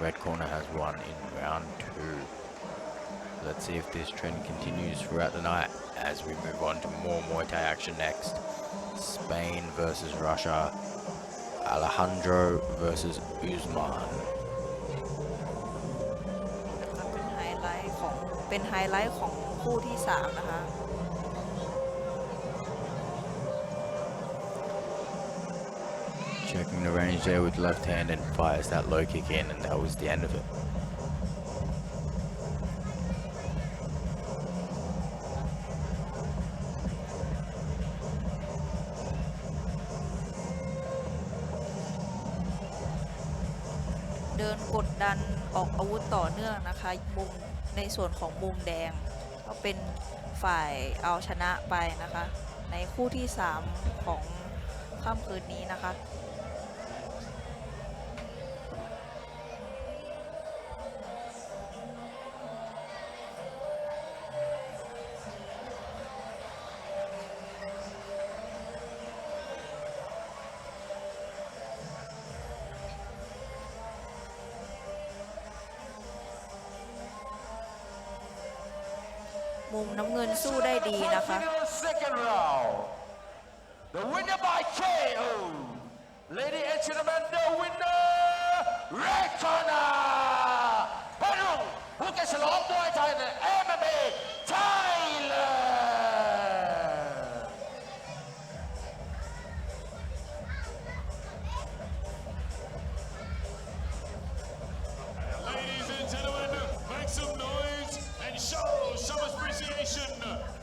Red corner has won in round 2. Let's see if this trend continues throughout the night as we move on to more Muay Thai action next. Spain versus Russia. Alejandro versus Usman. เป็นไฮไลท์ของคู่ที่ 3 นะคะ Checking the range there with left hand and fires that low kick in, and that was the end of it. เดินกดดันออกอาวุธต่อเนื่องนะคะมุมในส่วนของมุมแดงก็เป็นฝ่ายเอาชนะไปนะคะในคู่ที่ 3 ของค่ำคืนนี้นะคะ มุมน้ำเงินสู้ได้ดีนะคะ Second round. The winner by KO. Ladies and gentlemen, the winner, Red Corner. พนุงผู้แข่งฉลองมวยไทยใน MMA Thailand. Ladies and gentlemen, make some noise and show some appreciation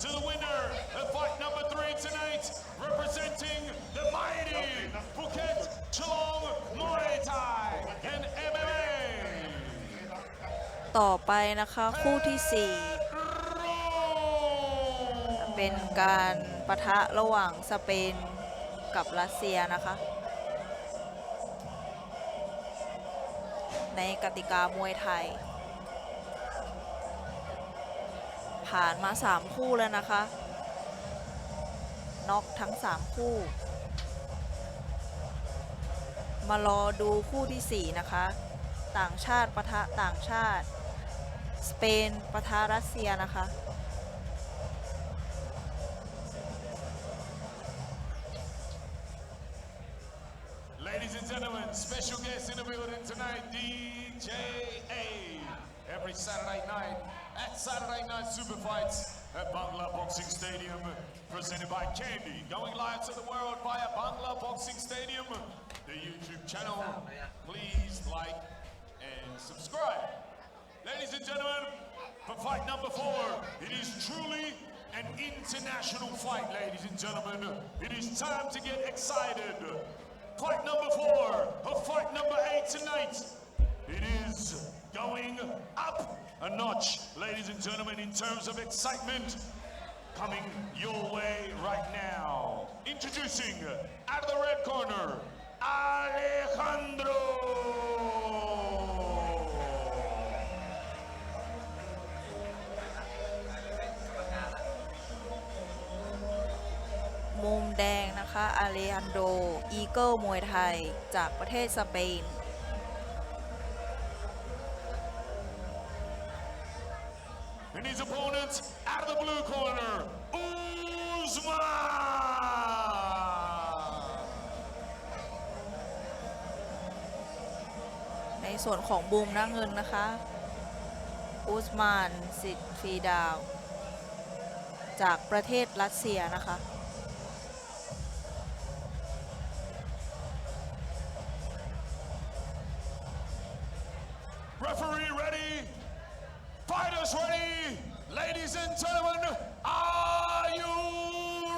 to the winner of fight number 3 tonight, representing the mighty Phuket Chalong Muay Thai and MMA. ต่อไปนะคะคู่ที่ 4 เป็นการปะทะระหว่างสเปนกับรัสเซียนะคะ ในกติกามวยไทย ผ่านมา 3 คู่แล้วนะคะน็อกทั้ง 3 คู่ มารอดูคู่ที่ 4 นะคะ ต่างชาติปะทะต่างชาติ สเปนปะทะรัสเซียนะคะ Ladies and gentlemen, special guest in the building tonight, DJA. Every Saturday night at Saturday Night Super Fights at Bangla Boxing Stadium, presented by Candy. Going live to the world via Bangla Boxing Stadium, the YouTube channel. Please like and subscribe. Ladies and gentlemen, for fight number 4, it is truly an international fight, ladies and gentlemen. It is time to get excited. Fight number 4 of fight number 8 tonight. It is going up a notch, ladies and gentlemen, in terms of excitement. Coming your way right now. Introducing out of the red corner, Alejandro. มุมแดงนะคะอาเลฮันโดอีเกิลมวยไทยจากประเทศสเปน And his opponent out of the blue corner, Usman. ในส่วนของบูมน้ำเงินนะคะอุสมานสิทธิ์ฟีดาว จากประเทศรัสเซียนะคะ Referee ready, fighters ready, ladies and gentlemen, are you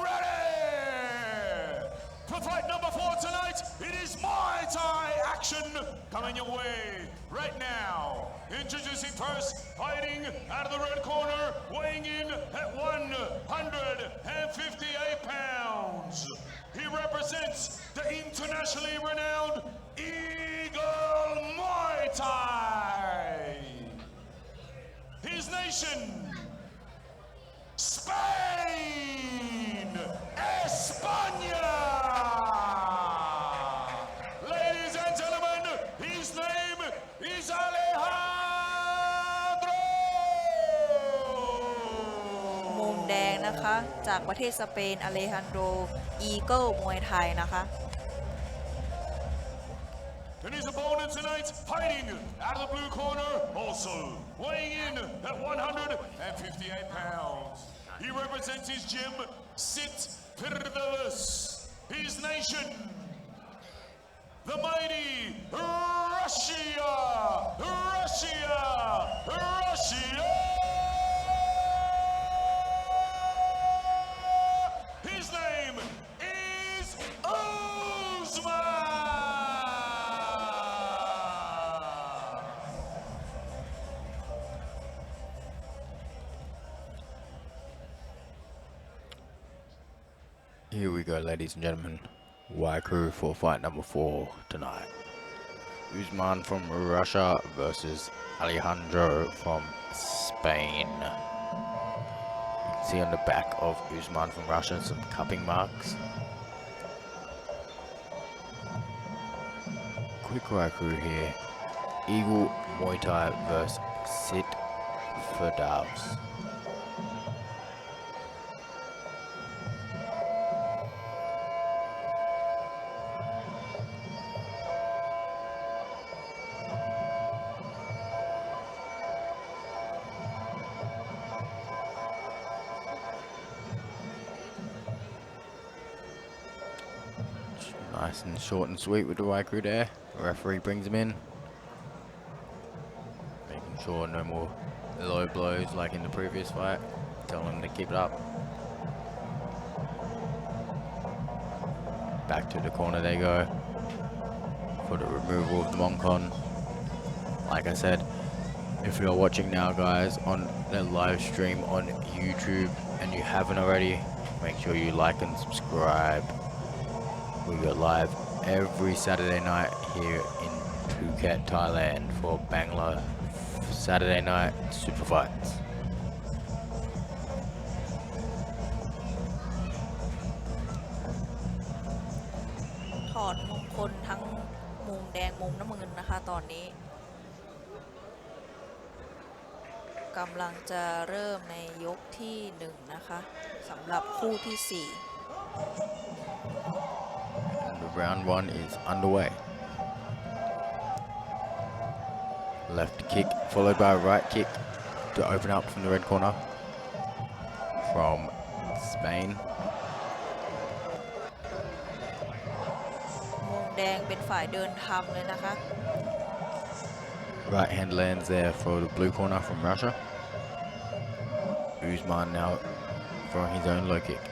ready? For fight number 4 tonight, it is Muay Thai action coming your way right now. Introducing first, fighting out of the red corner, weighing in at 158 pounds. He represents the internationally renowned Eagle Muay Thai. His nation, Spain, España. Ladies and gentlemen, his name is Alejandro. มุมแดงนะคะจากประเทศสเปนอเลฮันโดอีเกิลมวยไทยนะคะ And his opponent tonight, fighting out of the blue corner, also weighing in at 158 pounds. He represents his gym, Sit Pirdalis. His nation, the mighty Russia, Russia, Russia. His name is Usman. Here we go, ladies and gentlemen. Y crew for fight number 4 tonight. Usman from Russia versus Alejandro from Spain. You can see on the back of Usman from Russia some cupping marks. Quick Y crew here. Eagle Muay Thai versus Sit Firdaus. Nice and short and sweet with the right crew there. The referee brings him in. Making sure no more low blows like in the previous fight. Telling him to keep it up. Back to the corner they go for the removal of the Moncon. Like I said, if you're watching now, guys, on the live stream on YouTube and you haven't already, make sure you like and subscribe. We go live every Saturday night here in Phuket, Thailand for Bangla Saturday Night Super Fights.ถอดมงคลทั้งมุมแดงมุมน้ำเงินนะคะตอนนี้กำลังจะเริ่มในยกที่1นะคะสำหรับคู่ที่And the round 1 is underway. Left kick followed by a right kick to open up from the red corner from Spain. มุมแดงเป็นฝ่ายเดินทำเลยนะคะ Right hand lands there for the blue corner from Russia. Usman now throwing his own low kick.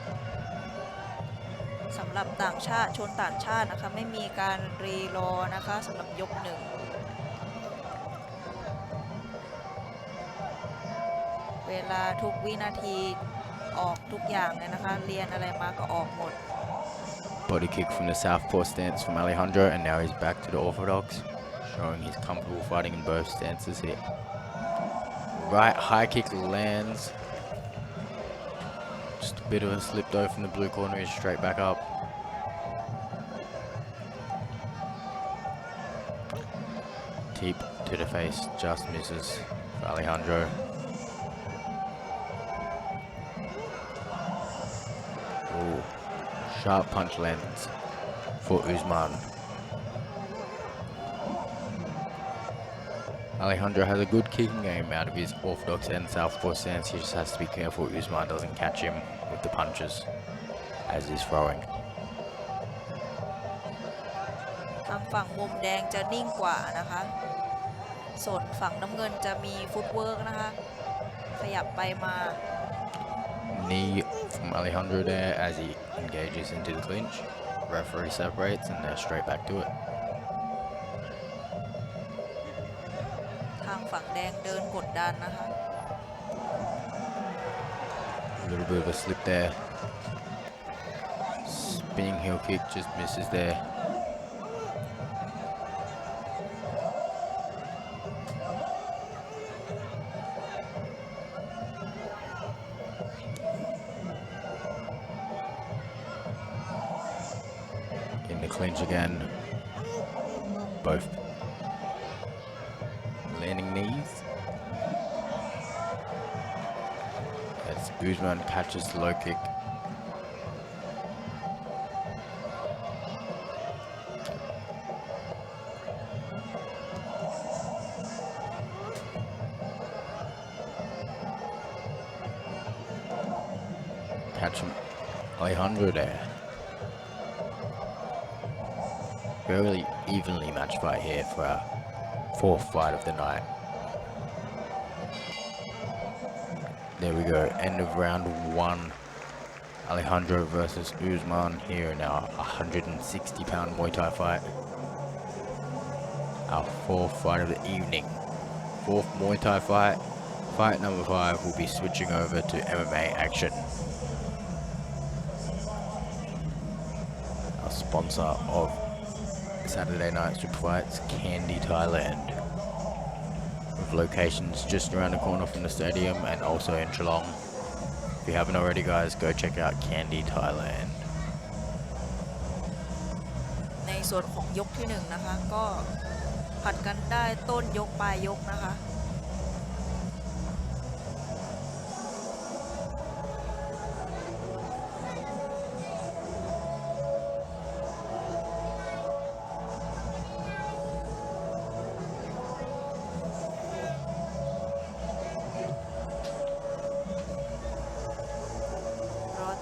สำหรับต่างชาติชนต่างชาตินะคะไม่มีการรีรอนะคะสำหรับยก1เวลาทุกวินาทีออกทุกอย่างเลยนะคะเรียนอะไรมาก็ออกหมด Body kick from the southpaw stance from Alejandro, and now he's back to the orthodox, showing he's comfortable fighting in both stances here. Right high kick lands. Just a bit of a slip though from the blue corner, he's straight back up. Teep to the face, just misses for Alejandro. Ooh. Sharp punch lands for Usman. Alejandro has a good kicking game out of his orthodox and southpaw stance. He just has to be careful Usman doesn't catch him with the punches as he's throwing. ทางฝั่งมุมแดงจะนิ่งกว่านะคะส่วนฝั่งน้ำเงินจะมีฟุตเวิร์กนะคะขยับไปมา Knee from Alejandro there as he engages into the clinch. Referee separates and they're straight back to it. ทางฝั่งแดงเดินกดดันนะคะ A little bit of a slip there. Spinning heel kick just misses there. In the clinch again. Both landing knees. As Usman catches the low kick. Catch him, Alejandro there. Very evenly matched fight here for our fourth fight of the night. There we go, end of round 1. Alejandro versus Usman here in our 160-pound Muay Thai fight. Our fourth fight of the evening. Fourth Muay Thai fight. Fight number 5 will be switching over to MMA action. Our sponsor of Saturday Night Super Fights, Candy Thailand. With locations just around the corner from the stadium and also in Geelong. If you haven't already, guys, go check out Candy Thailand. ในส่วนของยกที่1นะคะก็ผัดกันได้ต้นยกปลายยกนะคะ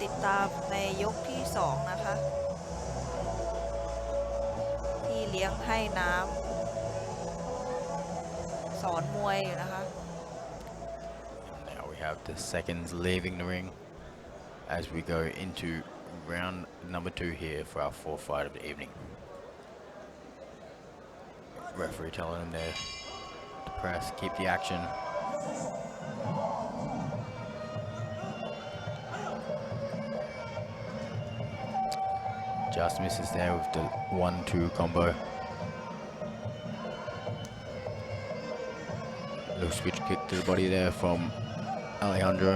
ติดตามในยกที่2นะคะ เลี้ยงให้น้ำสอนมวยอยู่นะคะ Now we have the seconds leaving the ring as we go into round number 2 here for our fourth fight of the evening. Referee telling them there to press, keep the action. Just misses there with the 1-2 combo. Little switch kick to the body there from Alejandro.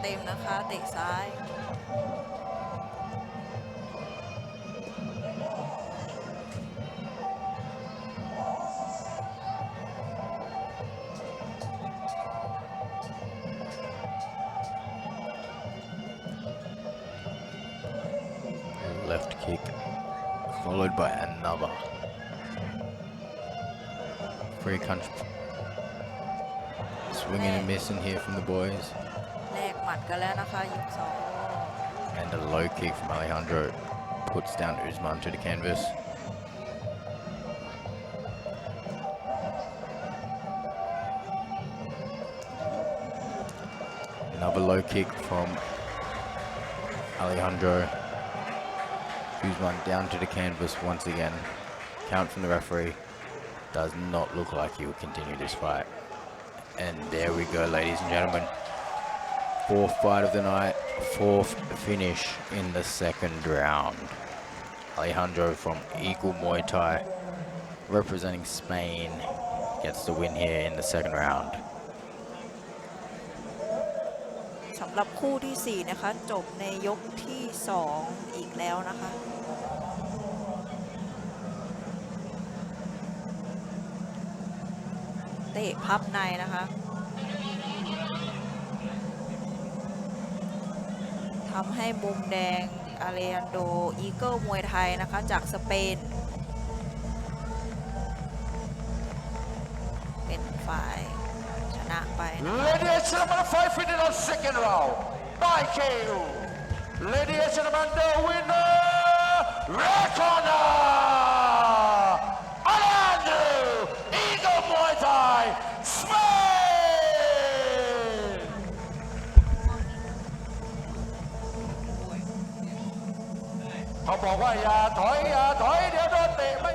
เต็มๆนะคะเตะซ้าย Left kick followed by another. Free punch. Swinging and missing here from the boys. แลกหมัดกันแล้วนะคะยก And a low kick from Alejandro puts down Usman to the canvas. Another low kick from Alejandro. Usman down to the canvas once again. Count from the referee. Does not look like he will continue this fight. And there we go, ladies and gentlemen. Fourth fight of the night, fourth finish in the second round. Alejandro from Eagle Muay Thai, representing Spain, gets the win here in the second round. สำหรับคู่ที่ 4 นะคะจบในยกที่ 2 อีกแล้วนะคะ เตะพับในนะคะทำให้มุมแดงอาเลอันโดอีเกิลมวยไทยนะคะจากสเปนเป็นฝ่ายชนะไปนะ Ladies and gentlemen, fight finished on second round by KO. Ladies and gentlemen, the winner, red corner, Alejandro Eagle Muay Thai, Spain. เขาบอกว่าอย่าถอยอย่าถอยเดี๋ยวโดนเตะไม่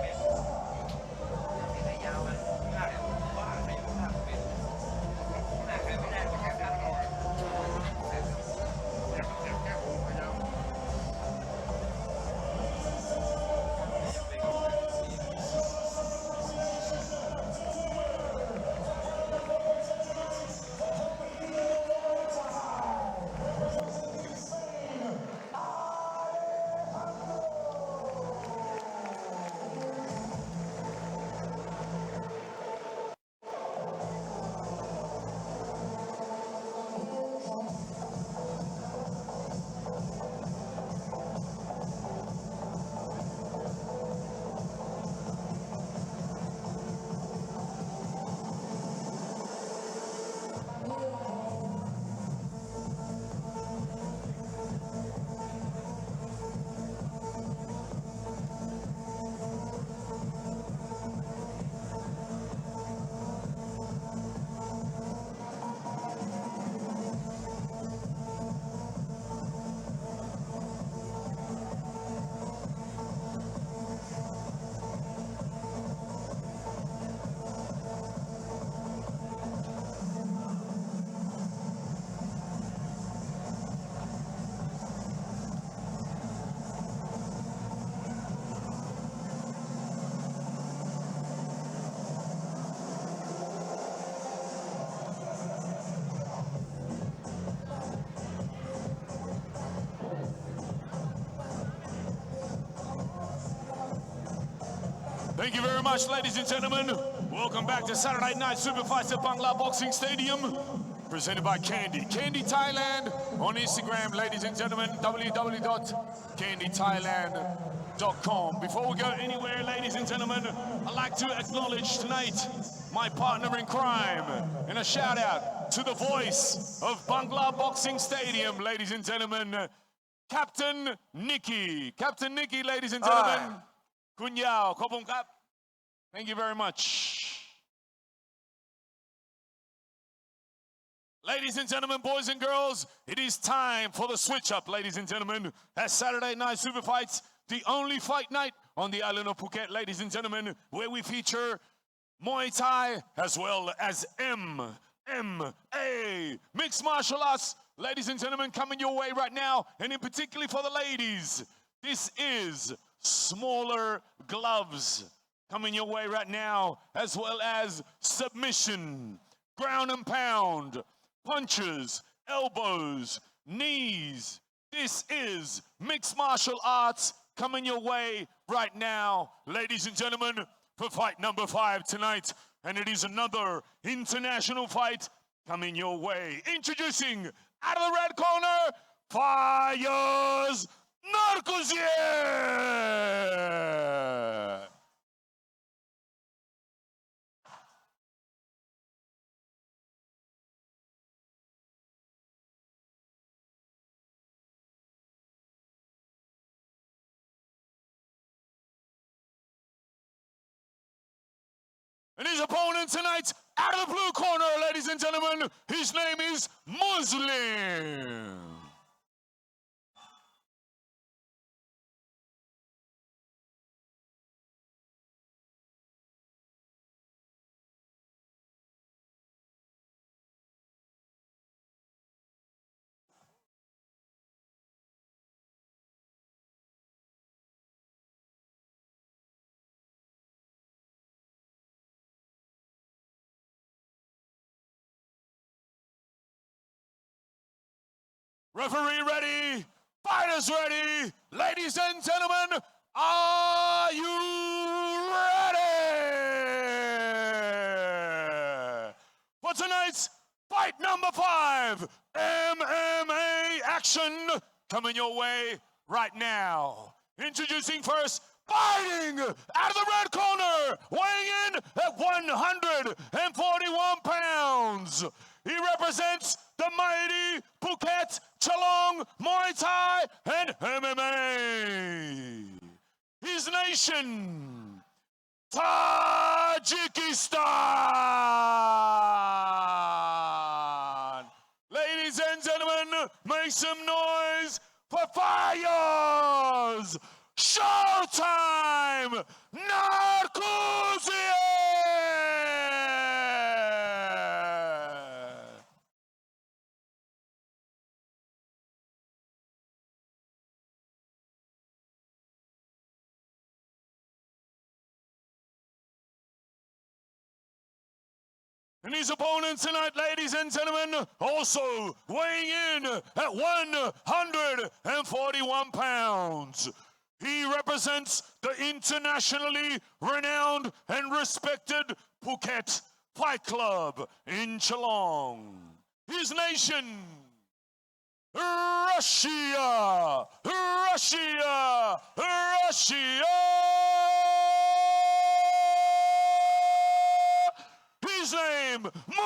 Thank you very much, ladies and gentlemen. Welcome back to Saturday Night Super Fights at Bangla Boxing Stadium, presented by Candy. Candy Thailand on Instagram, ladies and gentlemen, www.candythailand.com. Before we go anywhere, ladies and gentlemen, I'd like to acknowledge tonight my partner in crime, and a shout out to the voice of Bangla Boxing Stadium, ladies and gentlemen, Captain Nikki. Captain Nikki, ladies and gentlemen. Kun Yao, Khop Kap. Thank you very much. Ladies and gentlemen, boys and girls, it is time for the switch up, ladies and gentlemen. As Saturday Night Super Fights, the only fight night on the island of Phuket, ladies and gentlemen, where we feature Muay Thai as well as MMA, mixed martial arts. Ladies and gentlemen, coming your way right now, and in particularly for the ladies, this is smaller gloves coming your way right now, as well as submission, ground and pound, punches, elbows, knees. This is mixed martial arts coming your way right now, ladies and gentlemen, for fight number 5 tonight. And it is another international fight coming your way. Introducing out of the red corner, Fires Narcosia! And his opponent tonight, out of the blue corner, ladies and gentlemen, his name is Muslim. Referee ready, fighters ready. Ladies and gentlemen, are you ready? For tonight's fight number 5, MMA action coming your way right now. Introducing first, fighting out of the red corner, weighing in at 141 pounds. He represents the mighty Phuket Chalong Muay Thai and MMA. His nation, Tajikistan. Ladies and gentlemen, make some noise for Fires Showtime Narcosia! And his opponent tonight, ladies and gentlemen, also weighing in at 141 pounds. He represents the internationally renowned and respected Phuket Fight Club in Chalong. His nation, Russia, Russia, Russia. His name, Muslim.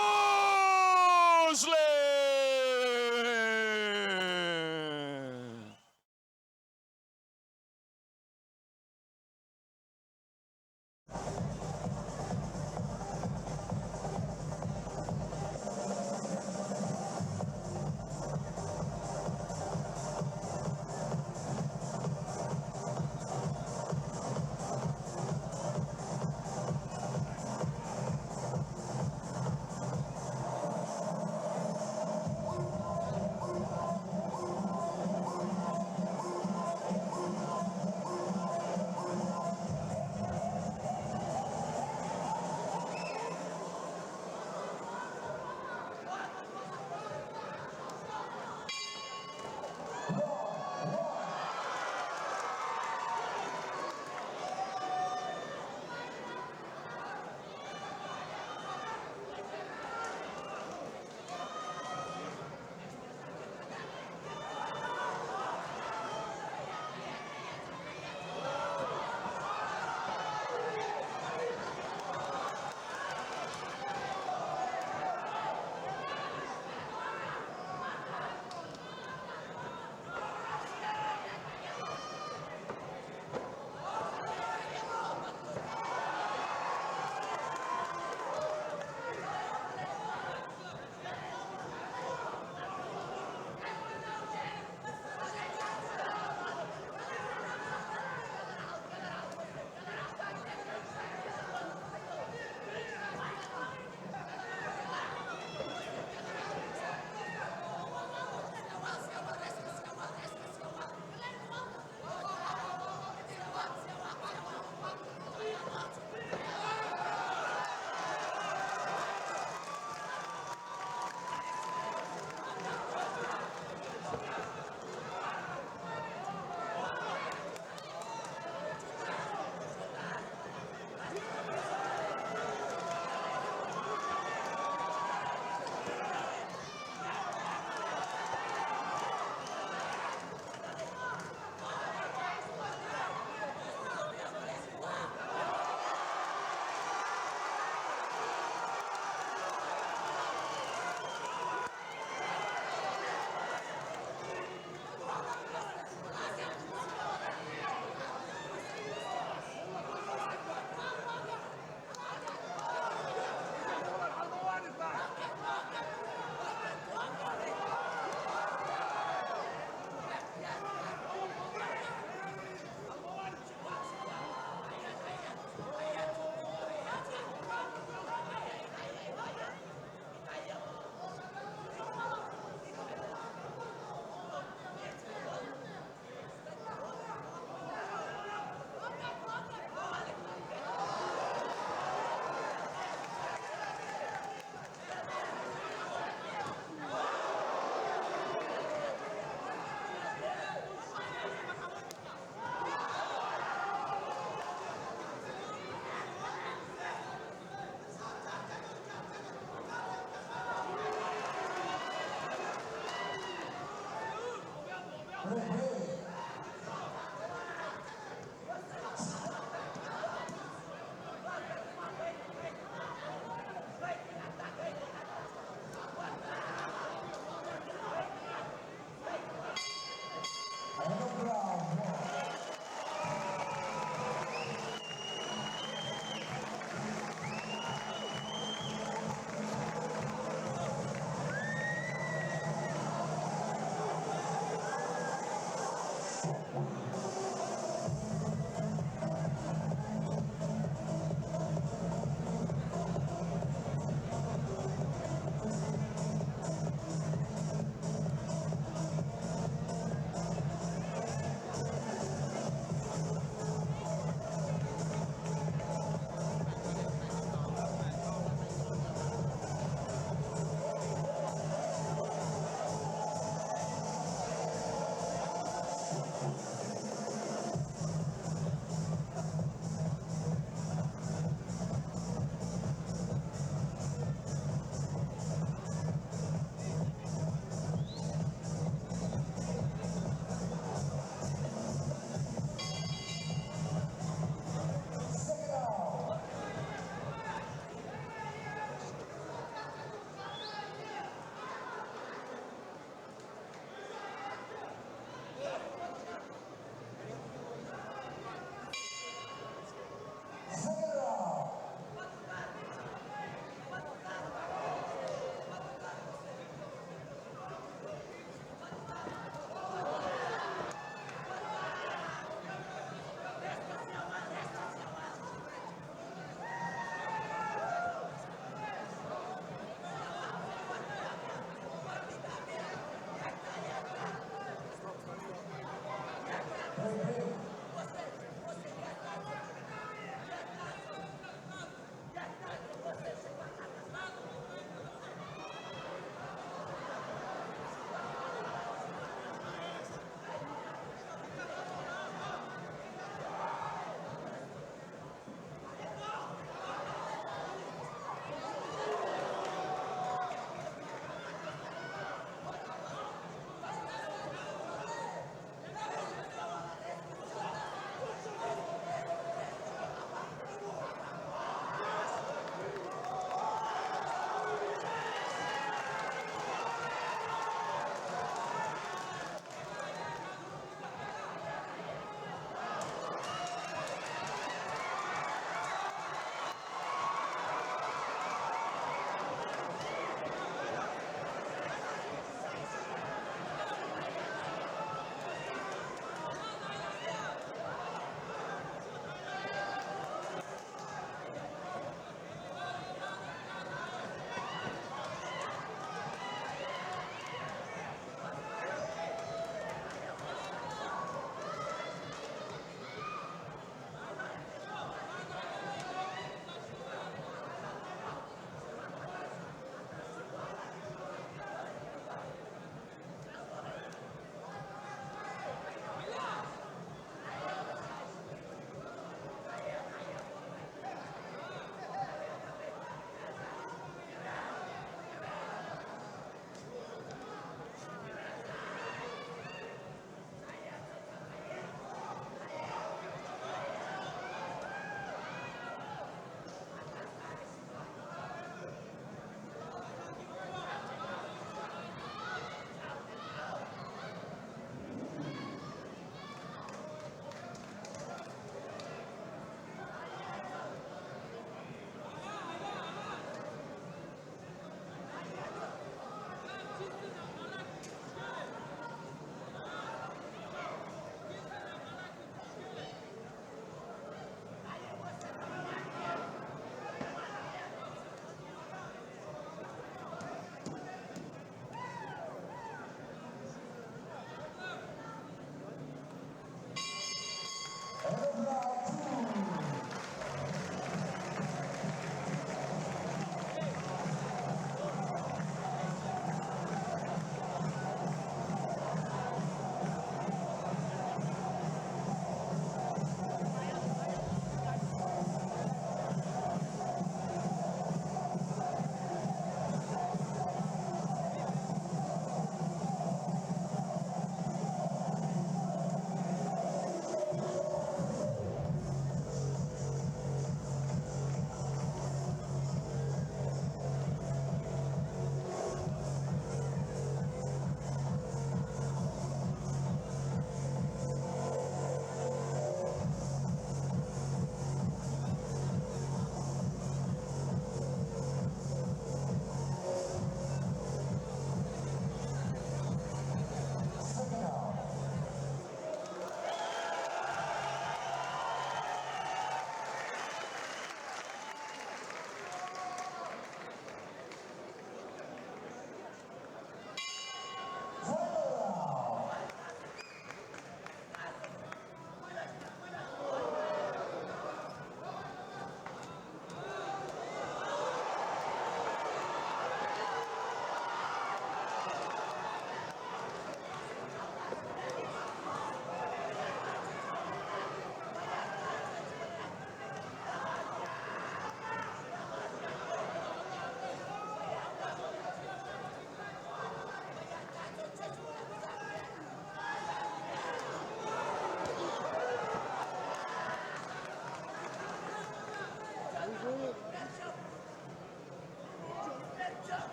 เ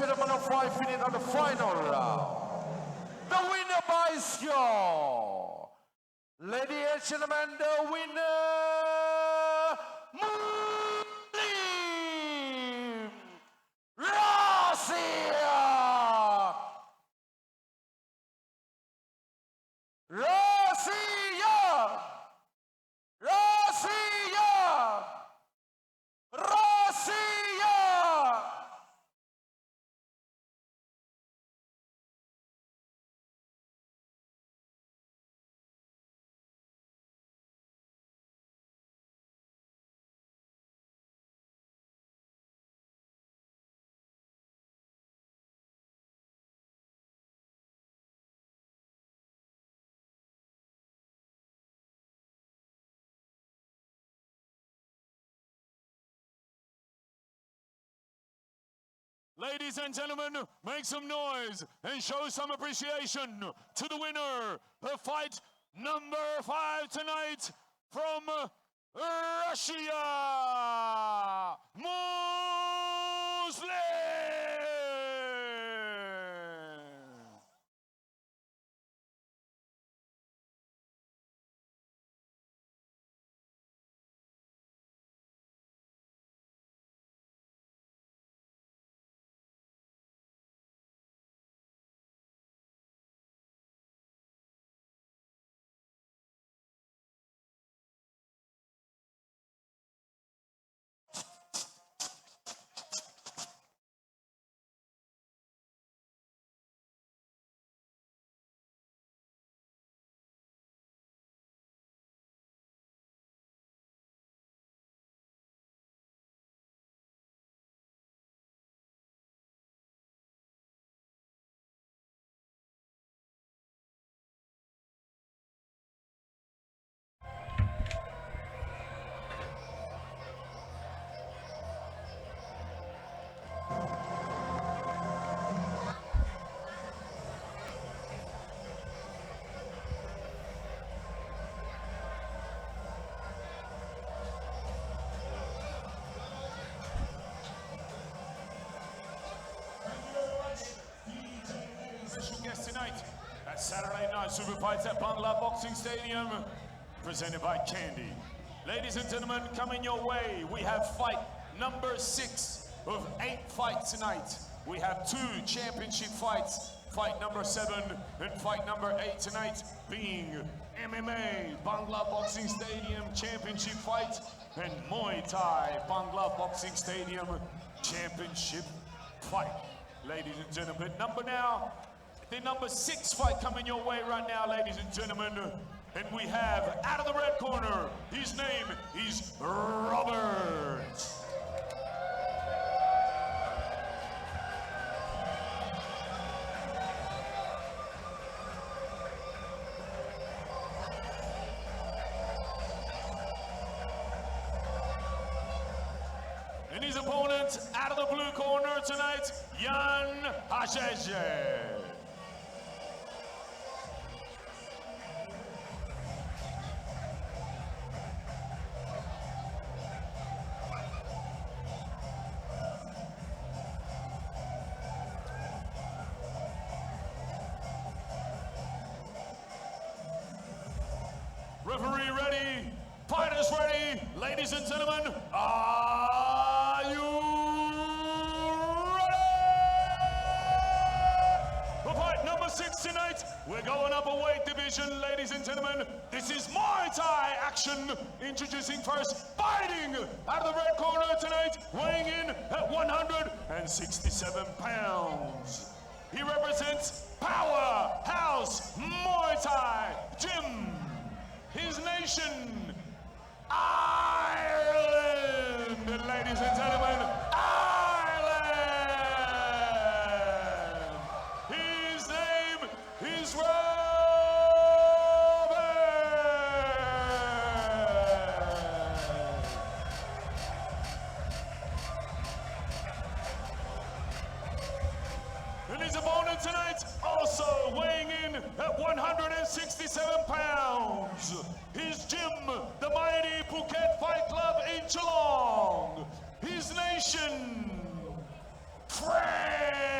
gentlemen, of fight finished on the final round. The winner by score. Ladies and gentlemen, the winner, Muslim Russia. Ladies and gentlemen, make some noise and show some appreciation to the winner of fight number 5 tonight from Russia, Muslim. Special guest tonight at Saturday Night Super Fights at Bangla Boxing Stadium, presented by Candy. Ladies and gentlemen, coming your way, we have fight number 6 of 8 fights tonight. We have 2 championship fights, fight number 7 and fight number 8 tonight being MMA Bangla Boxing Stadium championship fight and Muay Thai Bangla Boxing Stadium championship fight. Ladies and gentlemen, the number 6 fight coming your way right now, ladies and gentlemen. And we have, out of the red corner, his name is Robert. And his opponent, out of the blue corner tonight, Jan Hasheje. Referee ready, fighters ready, ladies and gentlemen, are you ready? For fight number 6 tonight, we're going up a weight division, ladies and gentlemen. This is Muay Thai action. Introducing first, fighting out of the red corner tonight, weighing in at 167 pounds. He represents Powerhouse Muay Thai Gym. His nation, Ireland, ladies and gentlemen, Ireland. His name is Robert. And his opponent tonight, also weighing in at 167 pounds. His gym, the mighty Phuket Fight Club in Geelong. His nation, France.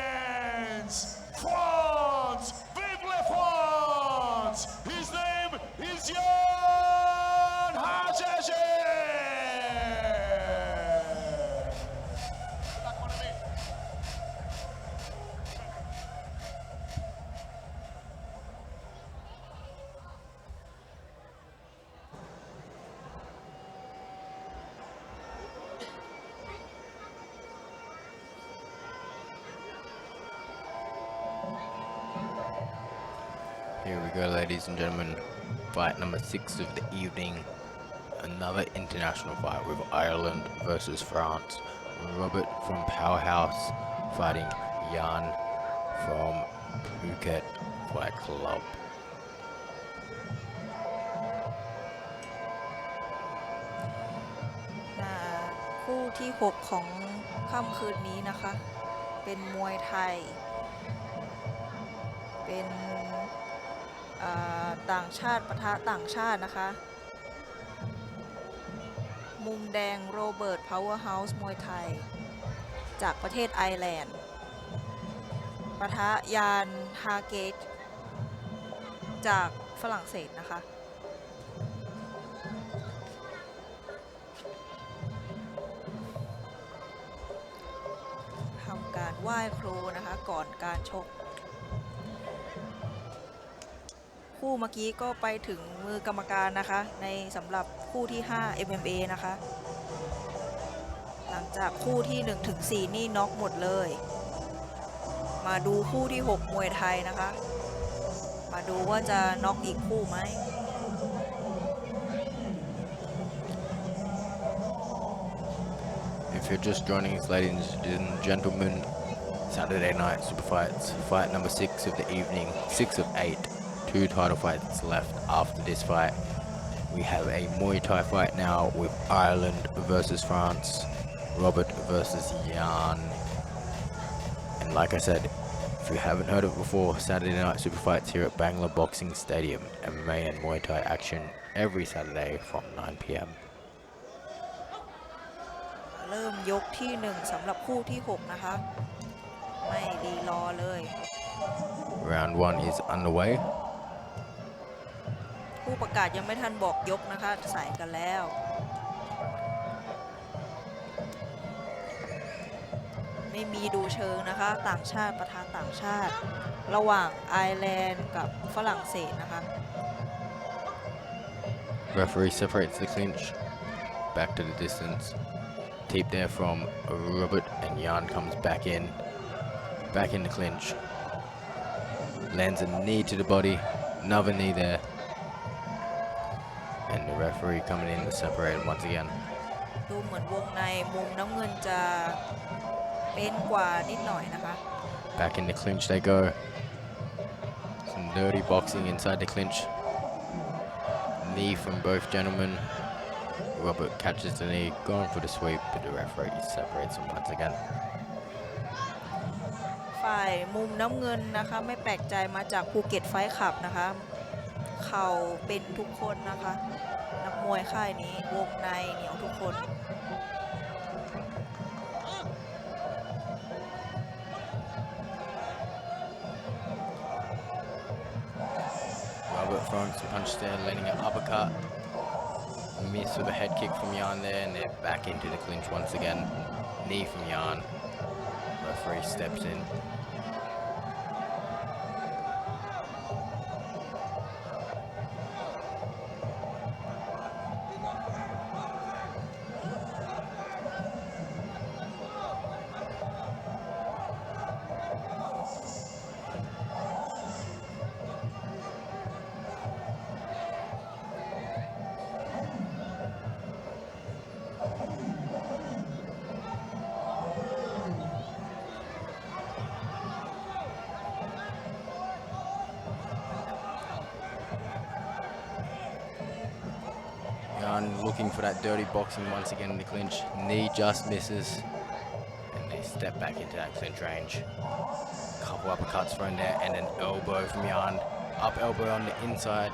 Here we go, ladies and gentlemen. Fight number 6 of the evening. Another international fight with Ireland versus France. Robert from Powerhouse fighting Jan from Phuket Fight Club. คู่ที่ 6 ของค่ำคืนนี้นะคะ เป็นมวยไทย เป็นต่างชาติปะทะต่างชาตินะคะ มุมแดงโรเบิร์ตพาวเวอร์เฮาส์มวยไทย จากประเทศไอร์แลนด์ปะทะยานฮาเกตจากฝรั่งเศสนะคะทำการไหว้ครูนะคะก่อนการชก คู่เมื่อกี้ก็ไปถึงมือกรรมการนะคะในสำหรับคู่ที่ 5 MMA นะคะ หลังจากคู่ที่ 1-4 นี่น็อกหมดเลย มาดูคู่ที่ 6 มวยไทยนะคะ มาดูว่าจะน็อกอีกคู่ไหม If you're just joining us, ladies and gentlemen, Saturday night super fights, fight number 6 of the evening, 6 of 8. 2 title fights left after this fight. We have a Muay Thai fight now with Ireland versus France, Robert versus Jan. And like I said, if you haven't heard of it before, Saturday night super fights here at BANGLA Boxing Stadium. MMA and Muay Thai action every Saturday from 9 p.m. เริ่มยกที่ 1 สำหรับคู่ที่ 6 นะคะ ไม่รีรอเลย Round 1 is underway. ผู้ประกาศยังไม่ทันบอกยกนะคะใส่กันแล้ว ไม่มีดูเชิงนะคะต่างชาติประทะต่างชาติ ระหว่างไอร์แลนด์กับฝรั่งเศสนะคะ Referee separates the clinch. Back to the distance. Deep there from Robert, and Jan comes back in the clinch. Lands a knee to the body, another knee there. And the referee coming in to separate him once again. ดูเหมือนวงในมุมน้ำเงินจะเป็นกว่านิดหน่อยนะคะ Back in the clinch they go. Some dirty boxing inside the clinch. Knee from both gentlemen. Robert catches the knee, going for the sweep, but the referee separates them once again. ฝ่ายมุมน้ำเงินนะคะไม่แปลกใจมาจากภูเก็ตไฟท์คลับนะคะเข่าเป็นทุกคนนะคะนักมวยค่ายนี้วงในเหนียวทุกคน Robert throwing some punch there, landing an uppercut. Miss with a head kick from Jan there, and they're back into the clinch once again. Knee from Jan. Referee steps in. Looking for that dirty boxing once again in the clinch. Knee just misses. And they step back into that clinch range. Couple uppercuts thrown there and an elbow from Jan. Up elbow on the inside.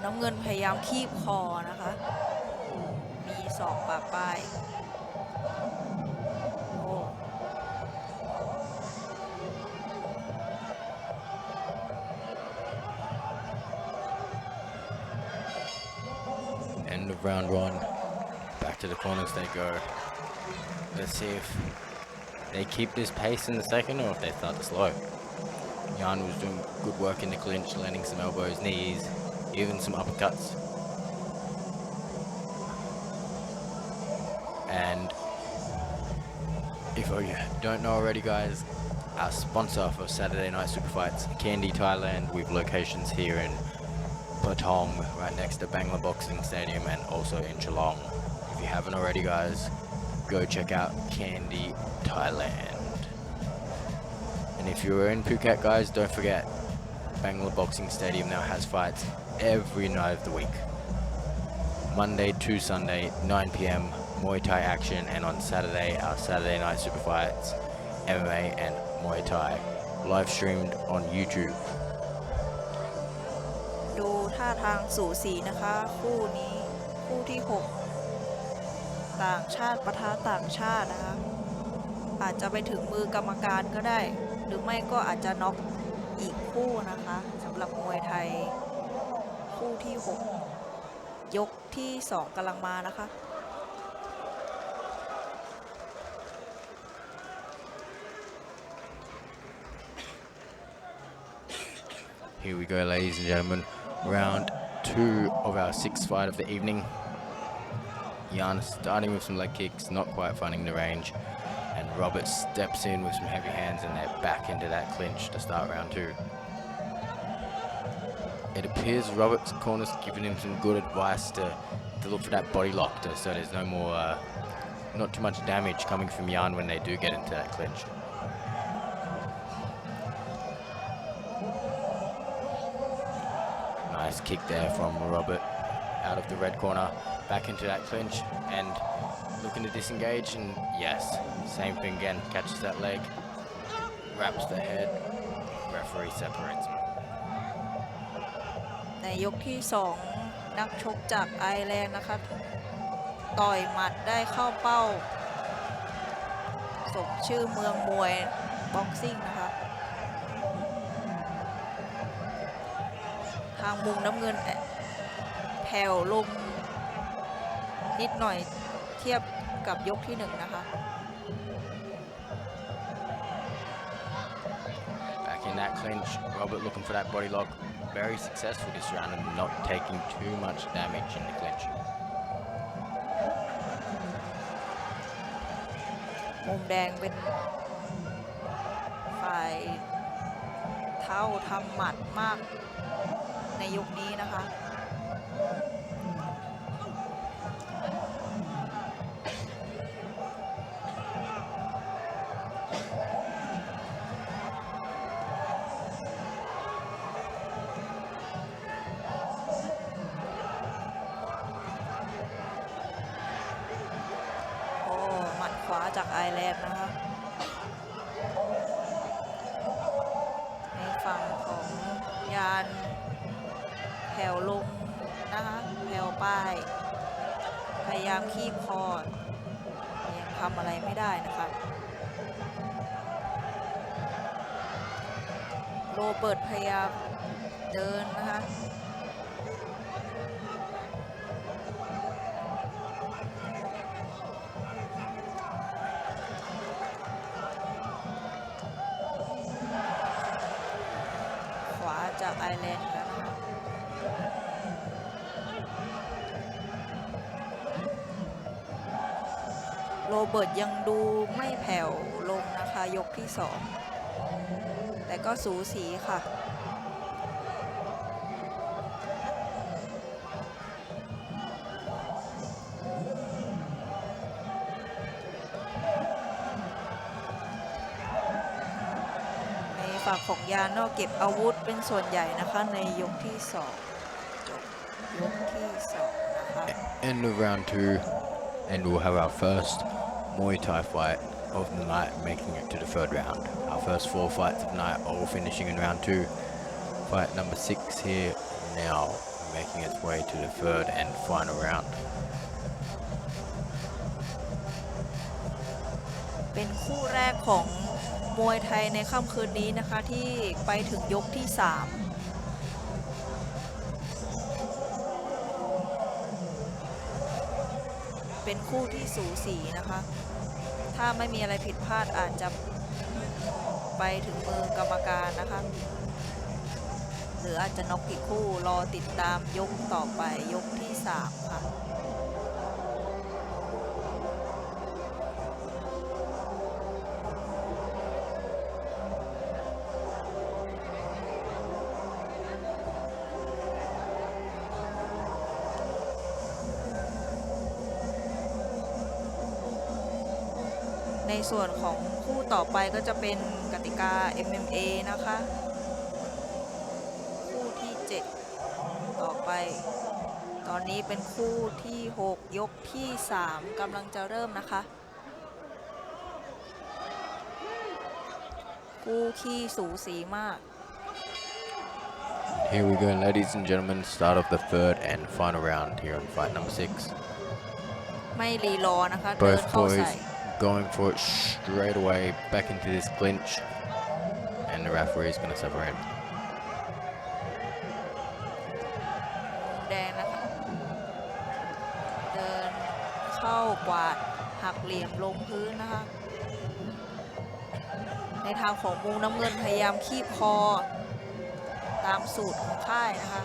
น้ำเงินพยายามคีบคอนะคะ มีศอกปะป้ายโอ้ End of round 1. Back to the corners they go. Let's see if they keep this pace in the second or if they start to slow. Jan was doing good work in the clinch, landing some elbows, knees, even some uppercuts. And if you don't know already, guys, our sponsor for Saturday Night Super Fights, Candy Thailand, with locations here in Patong, right next to BANGLA Boxing Stadium, and also in Geelong. If you haven't already, guys, go check out Candy Thailand. And if you're in Phuket, guys, don't forget, BANGLA Boxing Stadium now has fights every night of the week. Monday to Sunday, 9 PM, Muay Thai action, and on Saturday, our Saturday Night Super Fights, MMA and Muay Thai, live streamed on YouTube. ดูท่าทางสูสีนะคะคู่นี้คู่ที่ 6 ต่างชาติปะทะต่างชาตินะคะอาจจะไปถึงมือกรรมการก็ได้หรือไม่ก็อาจจะน็อกอีกคู่นะคะสำหรับมวยไทยคู่ที่ 6 ยกที่ 2 กำลังมานะคะ Here we go, ladies and gentlemen. Round 2 of our 6th fight of the evening. Jan starting with some leg kicks, not quite finding the range. And Robert steps in with some heavy hands and they're back into that clinch to start round 2. It appears Robert's corner's giving him some good advice to look for that body lock so there's no more, not too much damage coming from Jan when they do get into that clinch. Nice kick there from Robert out of the red corner, back into that clinch and looking to disengage, and yes, same thing again, catches that leg, wraps the head, referee separates him. ในยกที่ 2 นักชกจากไอร์แลนด์นะคะต่อยหมัดได้เข้าเป้าสมชื่อเมืองมวยบ็อกซิ่งนะคะทางมุมน้ำเงินแผ่วลงนิดหน่อยเทียบกับยกที่ 1 นะคะ Back in that clinch, Robert looking for that body lock. Very successful this round and not taking too much damage in the clinch. มุมแดงเป็นฝ่ายเท้าทำหมัดมากในยกนี้นะคะขวาจากไอร์แลนด์นะคะในฝั่งของยานแผ่วลงนะคะแผ่วป้ายพยายามคีบคอยังทำอะไรไม่ได้นะคะโรเบิร์ตพยายามเดินนะคะจากไอร์แลนด์แล้วนะคะโรเบิร์ตยังดูไม่แผ่วลงนะคะยกที่ 2แต่ก็สูสีค่ะฝั่งของยานเก็บอาวุธเป็นส่วนใหญ่นะคะในยกที่ 2 จบยกที่ 2 นะคะ End of round 2 and we'll have our first Muay Thai fight of the night making it to the 3rd round. Our first 4 fights of the night all finishing in round 2. Fight number 6 here now making its way to the 3rd and final round. เป็นคู่แรกของมวยไทยในค่ำคืนนี้นะคะที่ไปถึงยกที่ 3เป็นคู่ที่สูสีนะคะ ถ้าไม่มีอะไรผิดพลาดอาจจะไปถึงมือกรรมการนะคะหรืออาจจะน็อกอีกคู่รอติดตามยกต่อไปยกที่ 3 ค่ะในส่วนของคู่ต่อไปก็จะเป็นกติกา MMA นะคะคู่ที่ 7 ต่อไปตอนนี้เป็นคู่ที่ 6 ยกที่ 3 กำลังจะเริ่มนะคะคู่ขี้สูสีมาก Here we go, ladies and gentlemen. Start of the third and final round here on fight number 6. ไม่รีรอนะคะเดิน Both เข้าใส่ boys going for it straight away back into this clinch, and the referee is going to separate him. แดงนะคะเดินเข้ากวาดหักเหลี่ยมลงพื้นนะคะในทางของมุมน้ำเงินพยายามคีบคอตามสูตรของค่ายนะคะ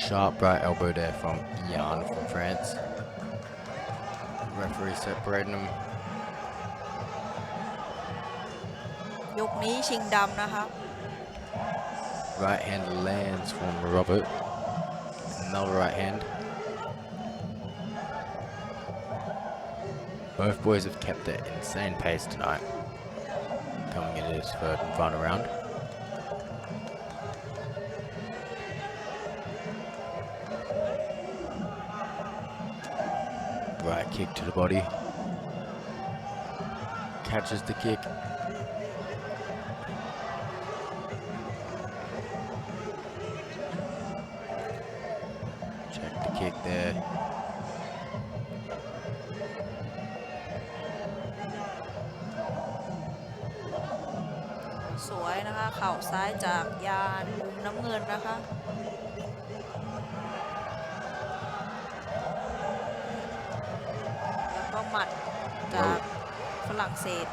Sharp right elbow there from Jan from France. Referee separating him. ยกนี้ชิงดำนะคะ Right hand lands from Robert. Another right hand. Both boys have kept an insane pace tonight, coming into this third and final round. Right kick to the body. Catches the kick. Check the kick there. สวยนะคะเข่าซ้ายจากยานมุมน้ำเงินนะคะแล้วก็หมัดจากฝรั่งเศส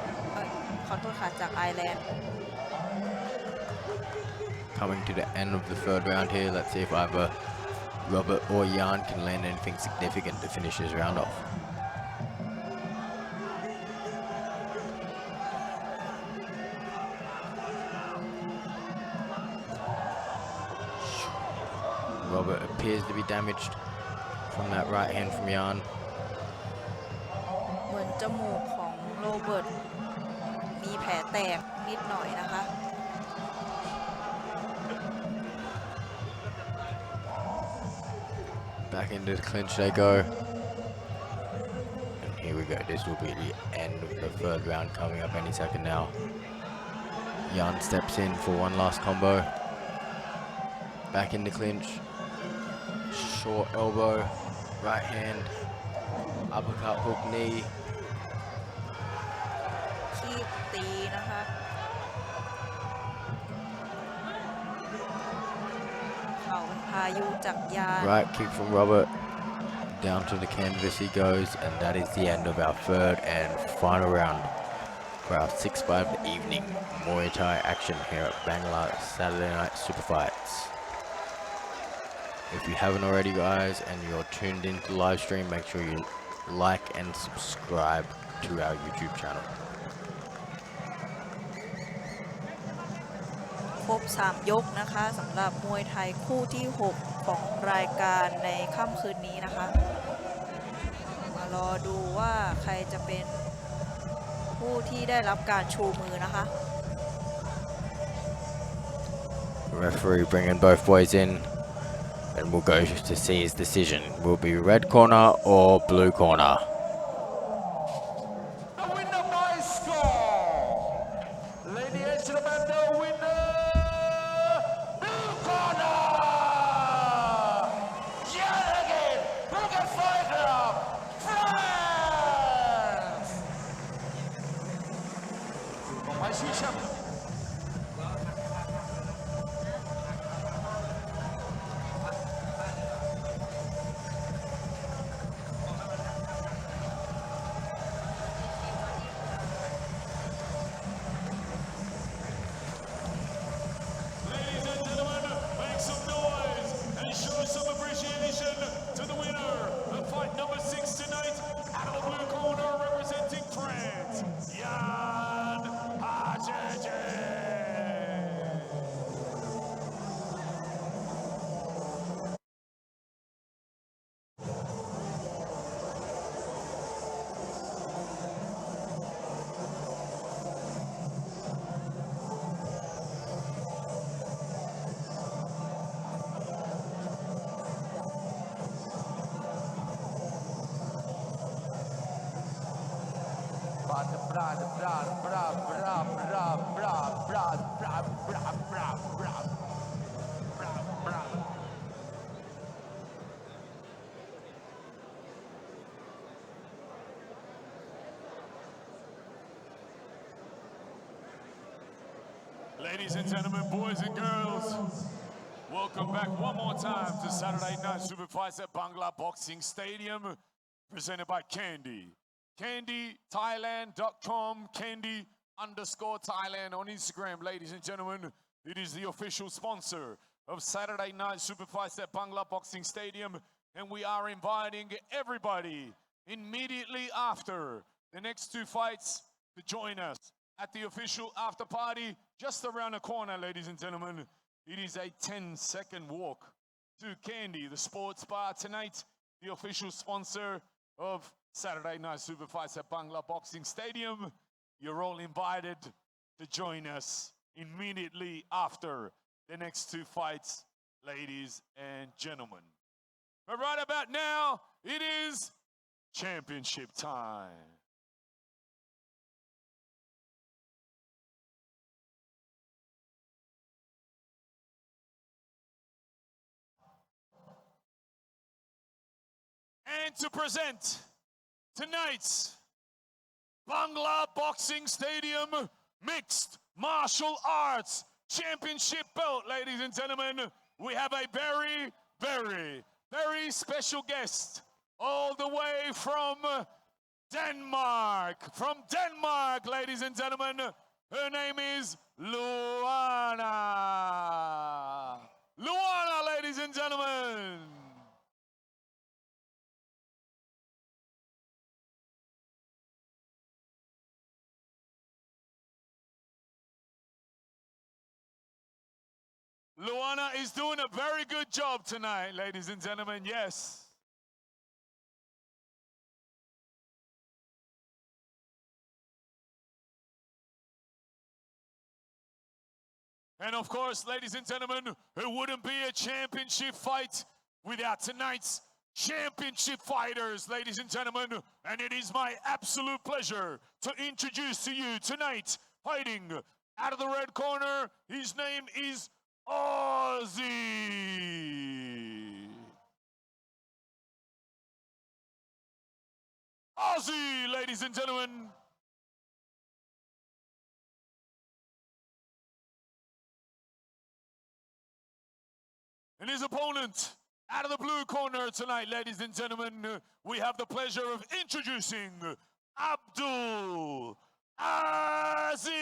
ขอโทษค่ะจากไอร์แลนด์ Coming to the end of the third round here. Let's see if either Robert or Jan can land anything significant to finish this round off. Robert appears to be damaged from that right hand from Jan. เหมือนจมูกของโรเบิร์ตมีแผลแตกนิดหน่อยนะคะ Back into the clinch they go. And here we go. This will be the end of the third round coming up any second now. Jan steps in for one last combo. Back in the clinch. Short elbow. Right hand. Uppercut hook knee. คีบตีนะคะเข่าเป็นพายุจากยาน Right kick from Robert. Down to the canvas he goes, and that is the end of our third and final round for our 6-5 of the evening Muay Thai action here at Bangla Saturday Night Super Fights. If you haven't already, guys, and you're tuned into the live stream, make sure you like and subscribe to our YouTube channel. ครบ 3 ยกนะคะสำหรับมวยไทยคู่ที่ 6 ของรายการในค่ำคืนนี้นะคะ มารอดูว่าใครจะเป็นผู้ที่ได้รับการชูมือนะคะ Referee bringing both boys in, and we'll go to see his decision. Will be red corner or blue corner. The winner by score. Ladies and gentlemen, the winner, blue corner. Yet again, Phuket Fight Club, France. ต่อไปชี้แชมป์ Ladies and gentlemen, boys and girls, welcome back one more time to Saturday Night Super Fights at Bangla Boxing Stadium, presented by Candy. CandyThailand.com, Candy_Thailand on Instagram, ladies and gentlemen. It is the official sponsor of Saturday Night Super Fights at Bangla Boxing Stadium, and we are inviting everybody immediately after the next two fights to join us at the official after party just around the corner, ladies and gentlemen. It is a 10-second walk to Candy, the sports bar tonight, the official sponsor of Saturday Night Super Fights at Bangla Boxing Stadium. You're all invited to join us immediately after the next two fights, ladies and gentlemen. But right about now, it is championship time. And to present tonight's Bangla Boxing Stadium Mixed Martial Arts Championship belt, ladies and gentlemen, we have a very, very, very special guest all the way from Denmark. From Denmark, ladies and gentlemen, her name is Luana. Luana, ladies and gentlemen. Luana is doing a very good job tonight, ladies and gentlemen, yes. And of course, ladies and gentlemen, it wouldn't be a championship fight without tonight's championship fighters, ladies and gentlemen. And it is my absolute pleasure to introduce to you tonight, fighting out of the red corner, his name is Ozzy. Ozzy, ladies and gentlemen. And his opponent, out of the blue corner tonight, ladies and gentlemen, we have the pleasure of introducing Abdul Aziz.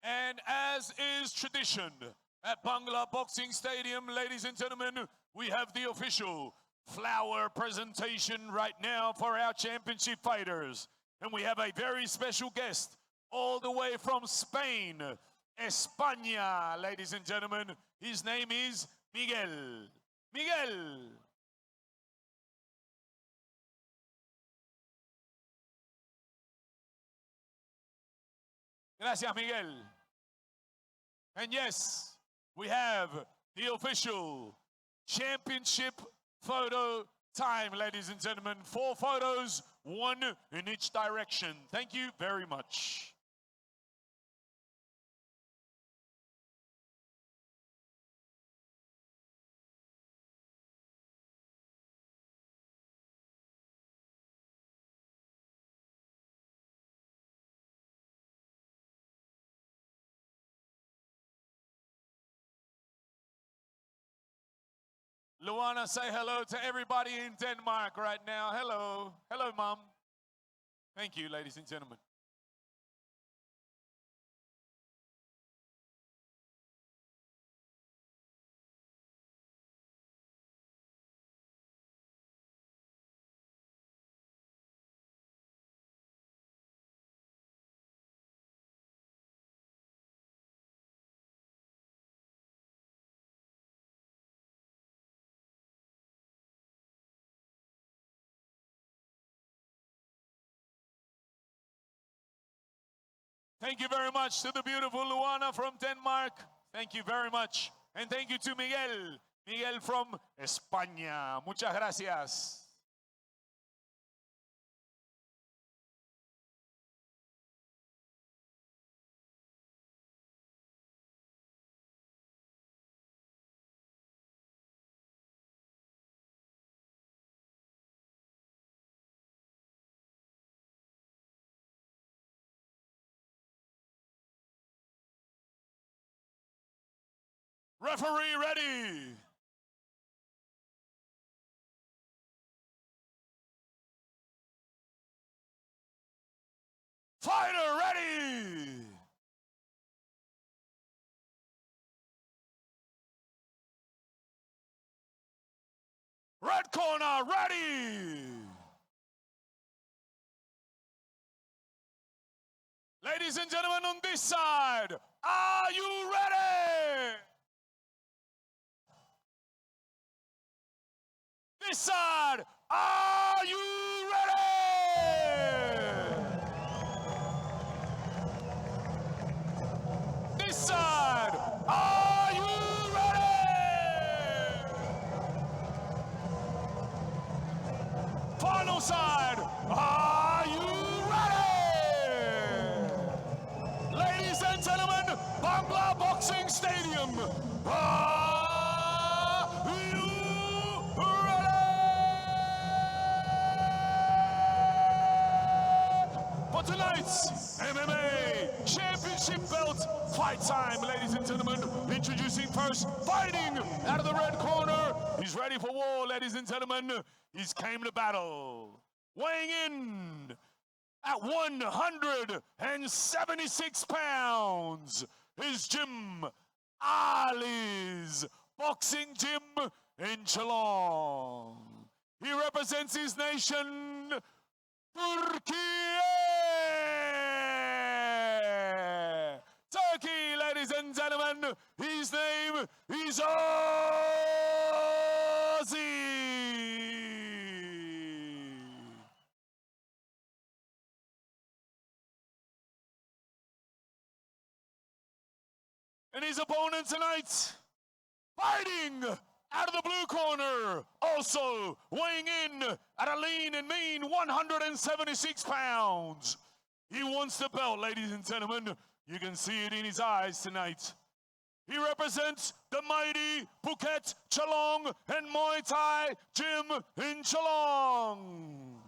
And as is tradition at Bangla Boxing Stadium, ladies and gentlemen, we have the official flower presentation right now for our championship fighters. And we have a very special guest all the way from Spain, España, ladies and gentlemen. His name is Miguel. Miguel. Gracias, Miguel. And yes, we have the official championship photo time, ladies and gentlemen. 4 photos, 1 in each direction. Thank you very much. Luana, say hello to everybody in Denmark right now. Hello. Hello, Mom. Thank you, ladies and gentlemen. Thank you very much to the beautiful Luana from Denmark. Thank you very much. And thank you to Miguel. Miguel from España. Muchas gracias. Referee ready. Fighter ready. Red corner ready. Ladies and gentlemen on this side, are you ready? This side, are you ready? This side, are you ready? Final side, are you ready? Ladies and gentlemen, Bangla Boxing Stadium, are you ready? For tonight's MMA Championship belt fight time, ladies and gentlemen. Introducing first, fighting out of the red corner. He's ready for war, ladies and gentlemen. He's came to battle. Weighing in at 176 pounds is Jim Ali's boxing gym in Geelong. He represents his nation, Turkey. Turkey, ladies and gentlemen, his name is Ozzy. And his opponent tonight, fighting out of the blue corner, also weighing in at a lean and mean 176 pounds. He wants the belt, ladies and gentlemen. You can see it in his eyes tonight. He represents the mighty Phuket, Geelong, and Muay Thai gym in Geelong.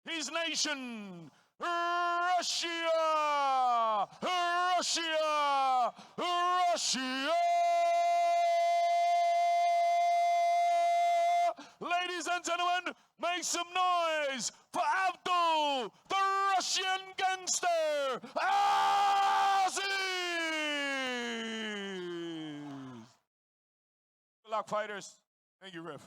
His nation, Russia! Russia! Russia! Ladies and gentlemen, make some noise for Abdul, the Russian gangster, Aziz! Good luck, fighters. Thank you, Ref.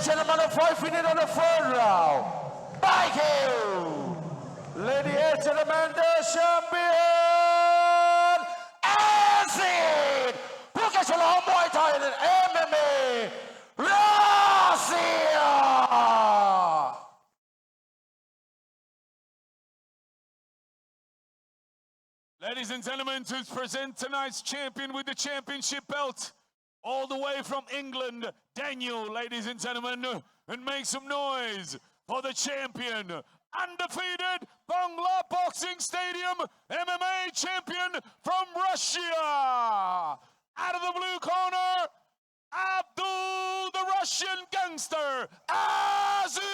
gentlemen, the fight finish on the third round. By KO. Ladies and gentlemen, the champion, Acid! Phuket Chalong Muay Thai and MMA, Russia! Ladies and gentlemen, to present tonight's champion with the championship belt, all the way from England, Daniel, ladies and gentlemen, and make some noise for the champion, undefeated Bangla Boxing Stadium MMA champion from Russia. Out of the blue corner, Abdul, the Russian gangster, Aziz.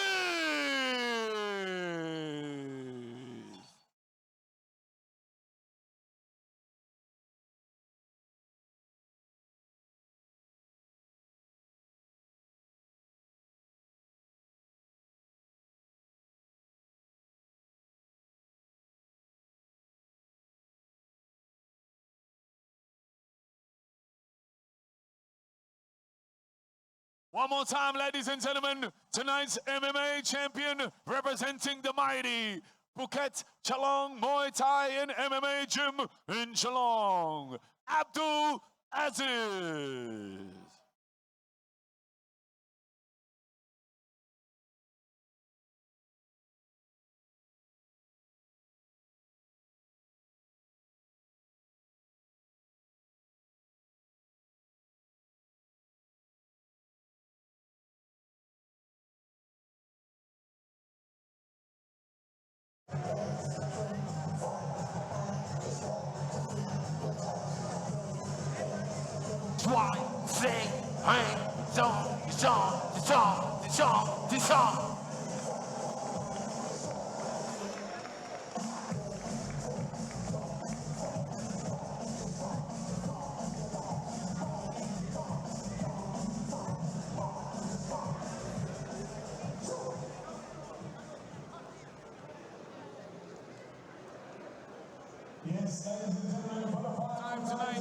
One more time, ladies and gentlemen, tonight's MMA champion representing the mighty Phuket Chalong Muay Thai and MMA gym in Chalong, Abdul Aziz. Time tonight.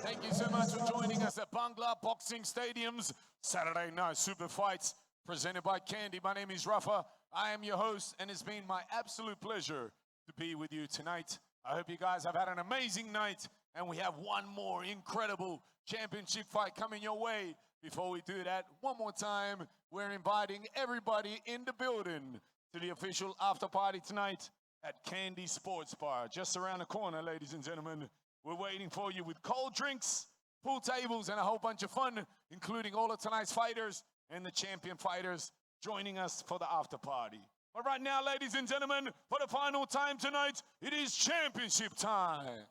Thank you so much for joining us at Bangla Boxing Stadium's Saturday Night Super Fights presented by Candy. My name is Rafa. I am your host, and it's been my absolute pleasure to be with you tonight. I hope you guys have had an amazing night, and we have one more incredible championship fight coming your way. Before we do that, one more time, we're inviting everybody in the building to the official after party tonight at Candy Sports Bar, just around the corner, ladies and gentlemen. We're waiting for you with cold drinks, pool tables, and a whole bunch of fun, including all of tonight's fighters and the champion fighters joining us for the after party. But right now, ladies and gentlemen, for the final time tonight, it is championship time.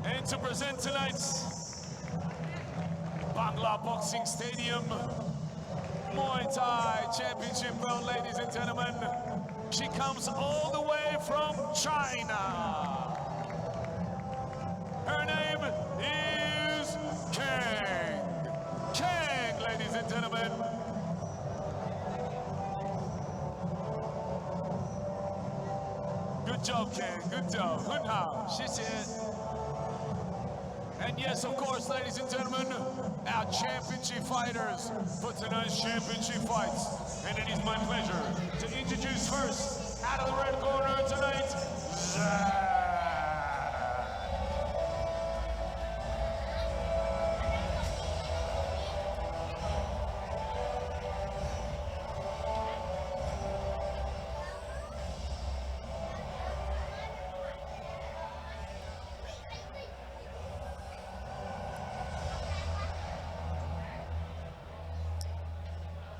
And to present tonight's Bangla Boxing Stadium Muay Thai Championship belt, ladies and gentlemen, she comes all the way from China. Her name is Kang. Kang, ladies and gentlemen. Good job, Kang. Good job. Hun hao. 谢谢. And yes, of course, ladies and gentlemen, our championship fighters for tonight's championship fights. And it is my pleasure to introduce first, out of the red corner tonight, Zach.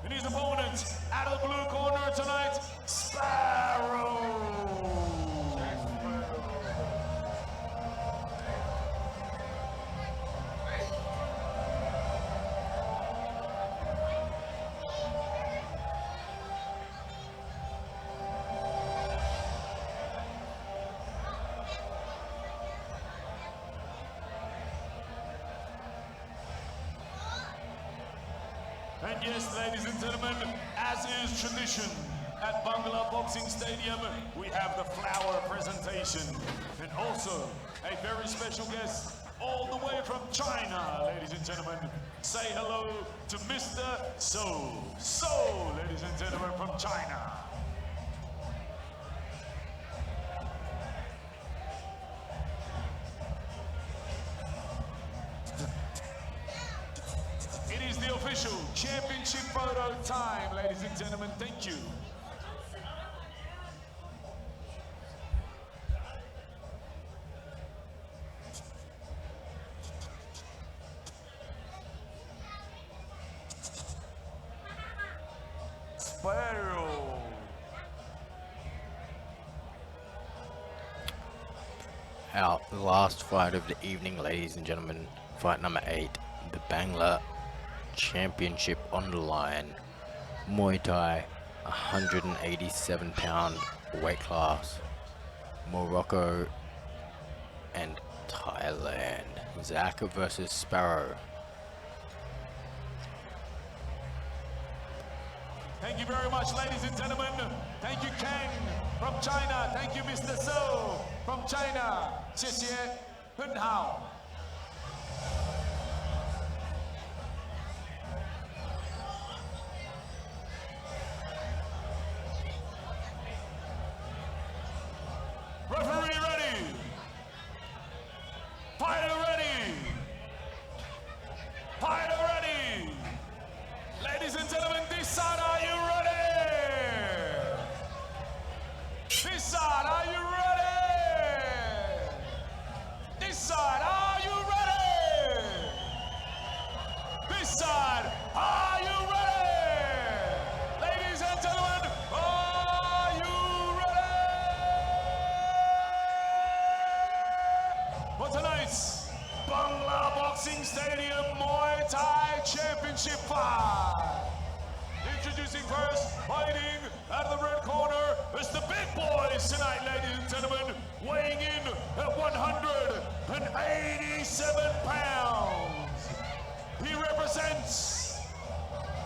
And his opponent, out of the blue corner tonight, Sparrow. And yes, ladies and gentlemen, as is tradition, at Bangla Boxing Stadium, we have the flower presentation and also a very special guest all the way from China, ladies and gentlemen. Say hello to Mr. So, ladies and gentlemen, from China. It is the official championship photo time, ladies and gentlemen. Thank you. Our last fight of the evening, ladies and gentlemen, fight number 8, the Bangla Championship on the line, Muay Thai, 187-pound weight class, Morocco and Thailand. Zach versus Sparrow. Thank you very much, ladies and gentlemen. Thank you, Kang from China. Thank you, Mr. So from China. 谢谢，很好。Referee ready. Fighter ready. Fighter ready. Ladies and gentlemen, this side, are you ready? This side, are you ready? This side, are you ready? This side, are you ready? Ladies and gentlemen, are you ready? For tonight's Bangla Boxing Stadium Muay Thai Championship fight. Introducing first, fighting out of the red corner, is the big boys tonight, ladies and gentlemen, weighing in at 187 pounds. He represents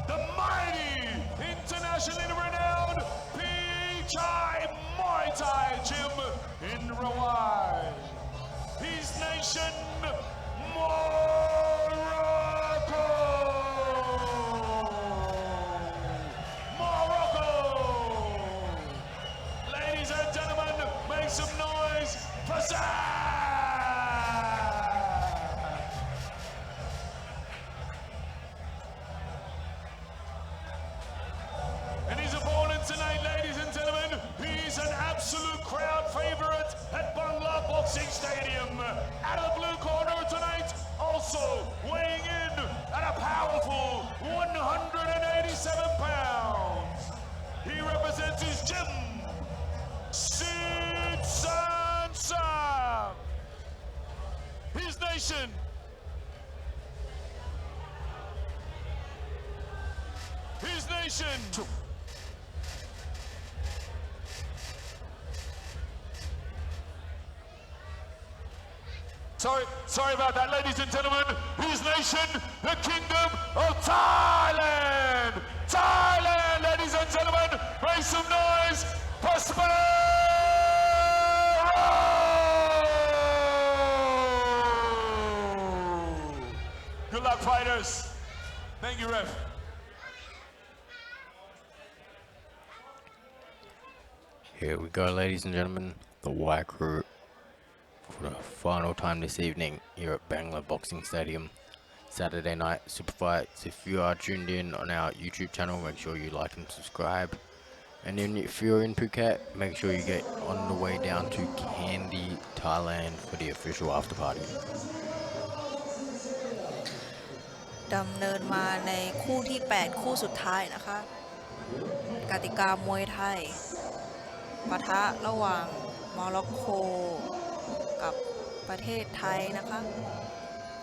the mighty, internationally renowned Pichai Muay Thai Gym in Rawai. His nation, Morocco! Ladies and gentlemen, make some noise for Zach! And his opponent tonight, ladies and gentlemen, he's an absolute crowd favorite at Bangla Boxing Stadium. At a blue corner tonight, also weighing in at a powerful 187 pounds. He represents his gym, Sid Sansa. His nation, his nation. Sorry about that, ladies and gentlemen. His nation, the Kingdom of Thailand. Thailand, ladies and gentlemen, make some noise for Sparrow. Good luck, fighters. Thank you, ref. Here we go, ladies and gentlemen, the White Crew for the final time this evening here at Bangla Boxing Stadium. Saturday night super fights. If you are tuned in on our YouTube channel, make sure you like and subscribe. And then if you're in Phuket, make sure you get on the way down to Kandy, Thailand for the official after party. ดำเนินมาในคู่ที่ 8 คู่สุดท้ายนะคะ กติกามวยไทยปะทะระหว่างโมร็อกโกกับประเทศไทยนะคะ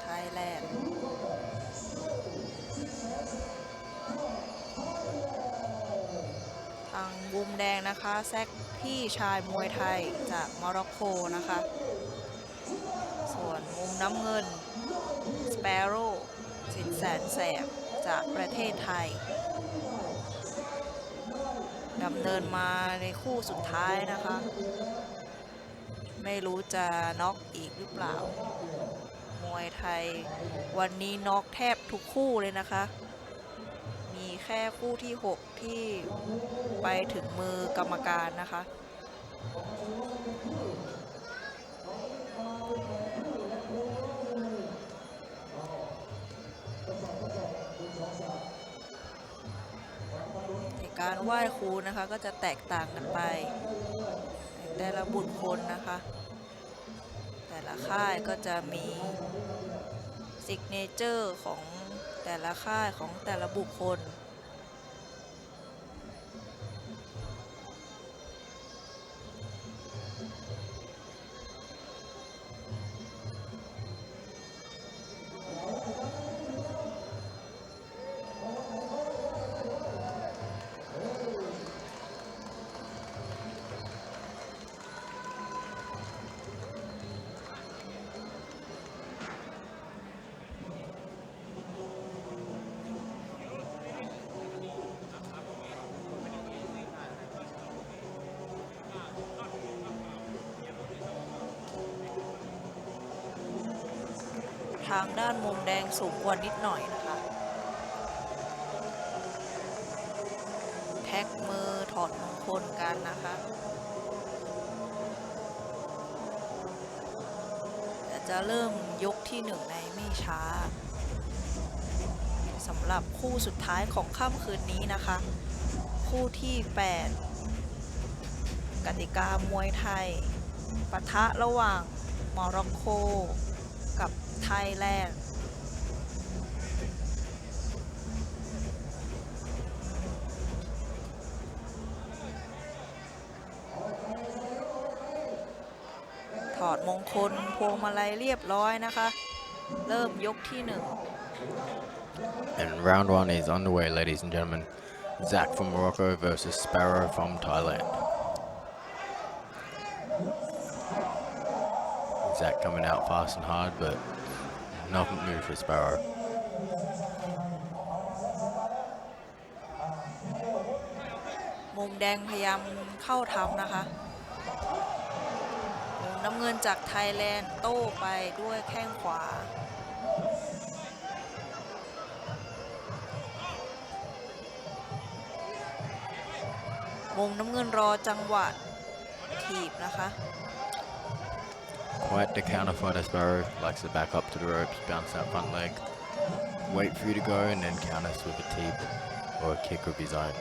ไทยแลนด์ ทางมุมแดงนะคะแซกพี่ชายมวยไทยจากโมร็อกโกนะคะ ส่วนมุมน้ำเงินสเปโร่สินแสนแสบจากประเทศไทย ดำเนินมาในคู่สุดท้ายนะคะ ไม่รู้จะน็อกอีกหรือเปล่ามวยไทยวันนี้น็อกแทบทุกคู่เลยนะคะ มีแค่คู่ที่ 6 ที่ไปถึงมือกรรมการนะคะการไหว้ครูนะคะก็จะแตกต่างกันไปแต่ละบุคคลนะคะแต่ละค่ายก็จะมีซิกเนเจอร์ของแต่ละค่ายของแต่ละบุคคลทางด้านมุมแดงสูงกว่านิดหน่อยนะคะแท็กมือถอดมงคลกันนะคะจะเริ่มยกที่1ในไม่ช้าสำหรับคู่สุดท้ายของค่ำคืนนี้นะคะคู่ที่ 8กติกามวยไทยปะทะระหว่างโมร็อกโกกับไทยแลนด์ถอดมงคลพวงมาลัยเรียบร้อยนะคะเริ่มยกที่ 1 And round 1 is underway, ladies and gentlemen. Zach from Morocco versus Sparrow from Thailand. Zach coming out fast and hard, but nothing new for Sparrow. มุมแดงพยายามเข้าทำนะคะมุมน้ำเงินจากไทยแลนด์โต้ไปด้วยแข้งขวามุมน้ำเงินรอจังหวะถีบนะคะ Quite the counter fighter. Sparrow likes to back up to the ropes, bounce that front leg, wait for you to go, and then counter us with a teep or a kick of his own.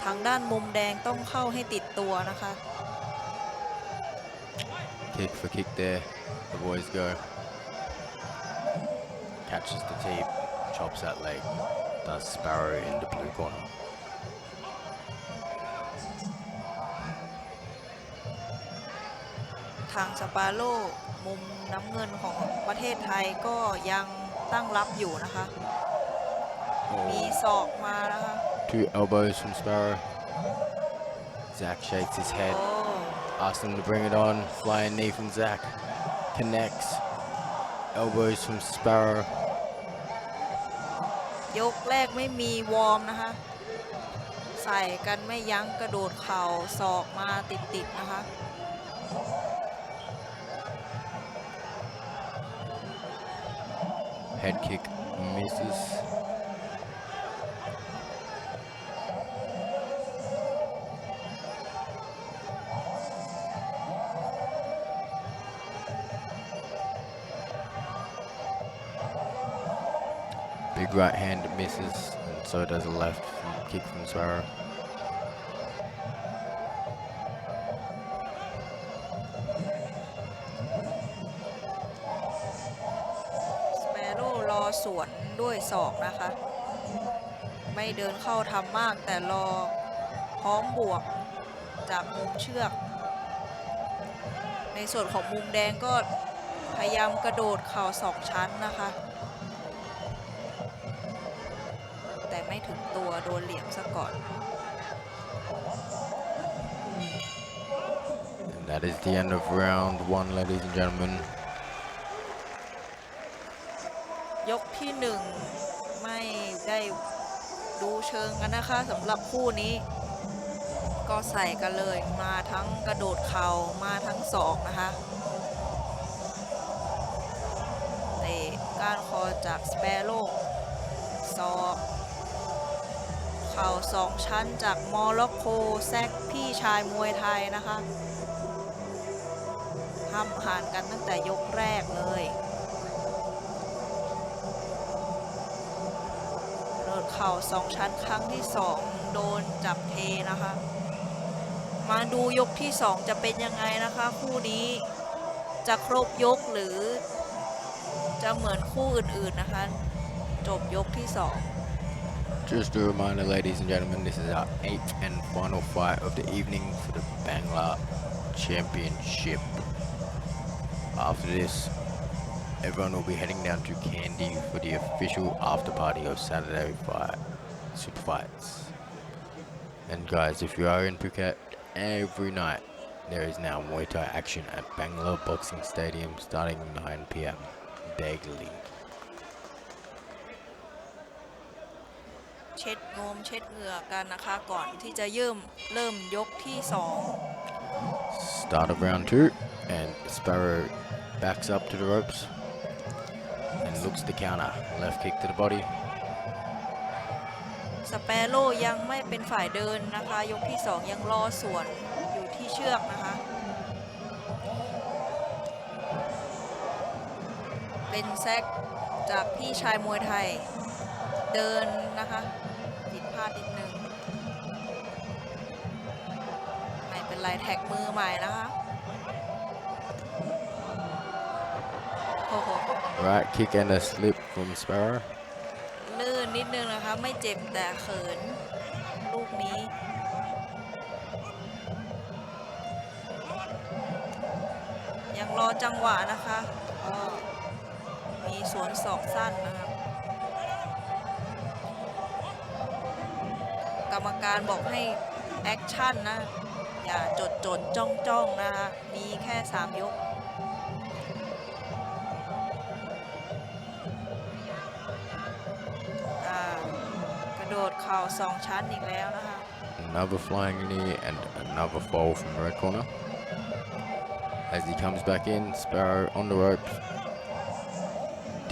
ทางด้านมุมแดงต้องเข้าให้ติดตัวนะคะ Kick for kick there. The boys go. Catches the teep, chops that leg. Does Sparrow in the blue corner. ทางสปาโร่มุมน้ำเงินของประเทศไทยก็ยังตั้งรับอยู่นะคะ มีศอกมานะคะ Two elbows from Sparrow. Zach shakes his head. โอ้ Asks him to bring it on. Flying knee from Zach. Connects. Elbows from Sparrow. ยกแรกไม่มีวอร์มนะคะ ใส่กันไม่ยั้งกระโดดเข่าศอกมาติดๆนะคะ Head kick misses. Big right hand misses, and so does a left kick from Sparrow. สเปโร่รอสวนด้วยศอกนะคะ ไม่เดินเข้าทำมากแต่รอพร้อมบวกจากมุมเชือก ในส่วนของมุมแดงก็พยายามกระโดดเข่า2 ชั้นนะคะ แต่ไม่ถึงตัวโดนเหลี่ยมซะก่อน And that is the end of round 1, ladies and gentlemen. ยกที่ 1 ไม่ได้ ดูเชิงกันนะคะสำหรับคู่นี้ ก็ใส่กันเลยมาทั้งกระโดดเข่ามาทั้งศอกนะคะเตะก้านคอจากสเปโร่ศอกเข่า2 ชั้นจากโมร็อกโกแซกพี่ชายมวยไทยนะคะห้ามผ่านกันตั้งแต่ยกแรกเลยโดดเข่า2 ชั้นครั้งที่2โดนจับเทนะคะมาดูยกที่2จะเป็นยังไงนะคะคู่นี้จะครบยกหรือจะเหมือนคู่อื่นๆนะคะจบยกที่2 Just a reminder, ladies and gentlemen, this is our 8th and final fight of the evening for the Bangla Championship. After this, everyone will be heading down to Kandy for the official after party of Saturday fight, Super Fights. And guys, if you are in Phuket, every night there is now Muay Thai action at Bangla Boxing Stadium starting 9 PM daily. เช็ดนมเช็ดเหงื่อกันนะคะก่อนที่จะเริ่มยกที่2 Start of round 2 and Sparrow backs up to the ropes and looks to counter. Left kick to the body. สเปโร่ยังไม่เป็นฝ่ายเดินนะคะยกที่2ยังรอสวนอยู่ที่เชือกนะคะเป็นแซกจากพี่ชายมวยไทยเดินนะคะผิดพลาดนิดนึงไม่เป็นไรแท็กมือใหม่นะคะโอ้โห Right kick and a slip from Sparrow. ลื่นนิดนึงนะคะไม่เจ็บแต่เขินลูกนี้ยังรอจังหวะนะคะมีสวนศอกสั้นนะคะกรรมการบอกให้แอคชั่นนะอย่าจดจ้องนะคะมีแค่3 ยกกระโดดเข่า2 ชั้นอีกแล้วนะคะ Another flying knee and another fall from the red corner. As he comes back in, Sparrow on the ropes,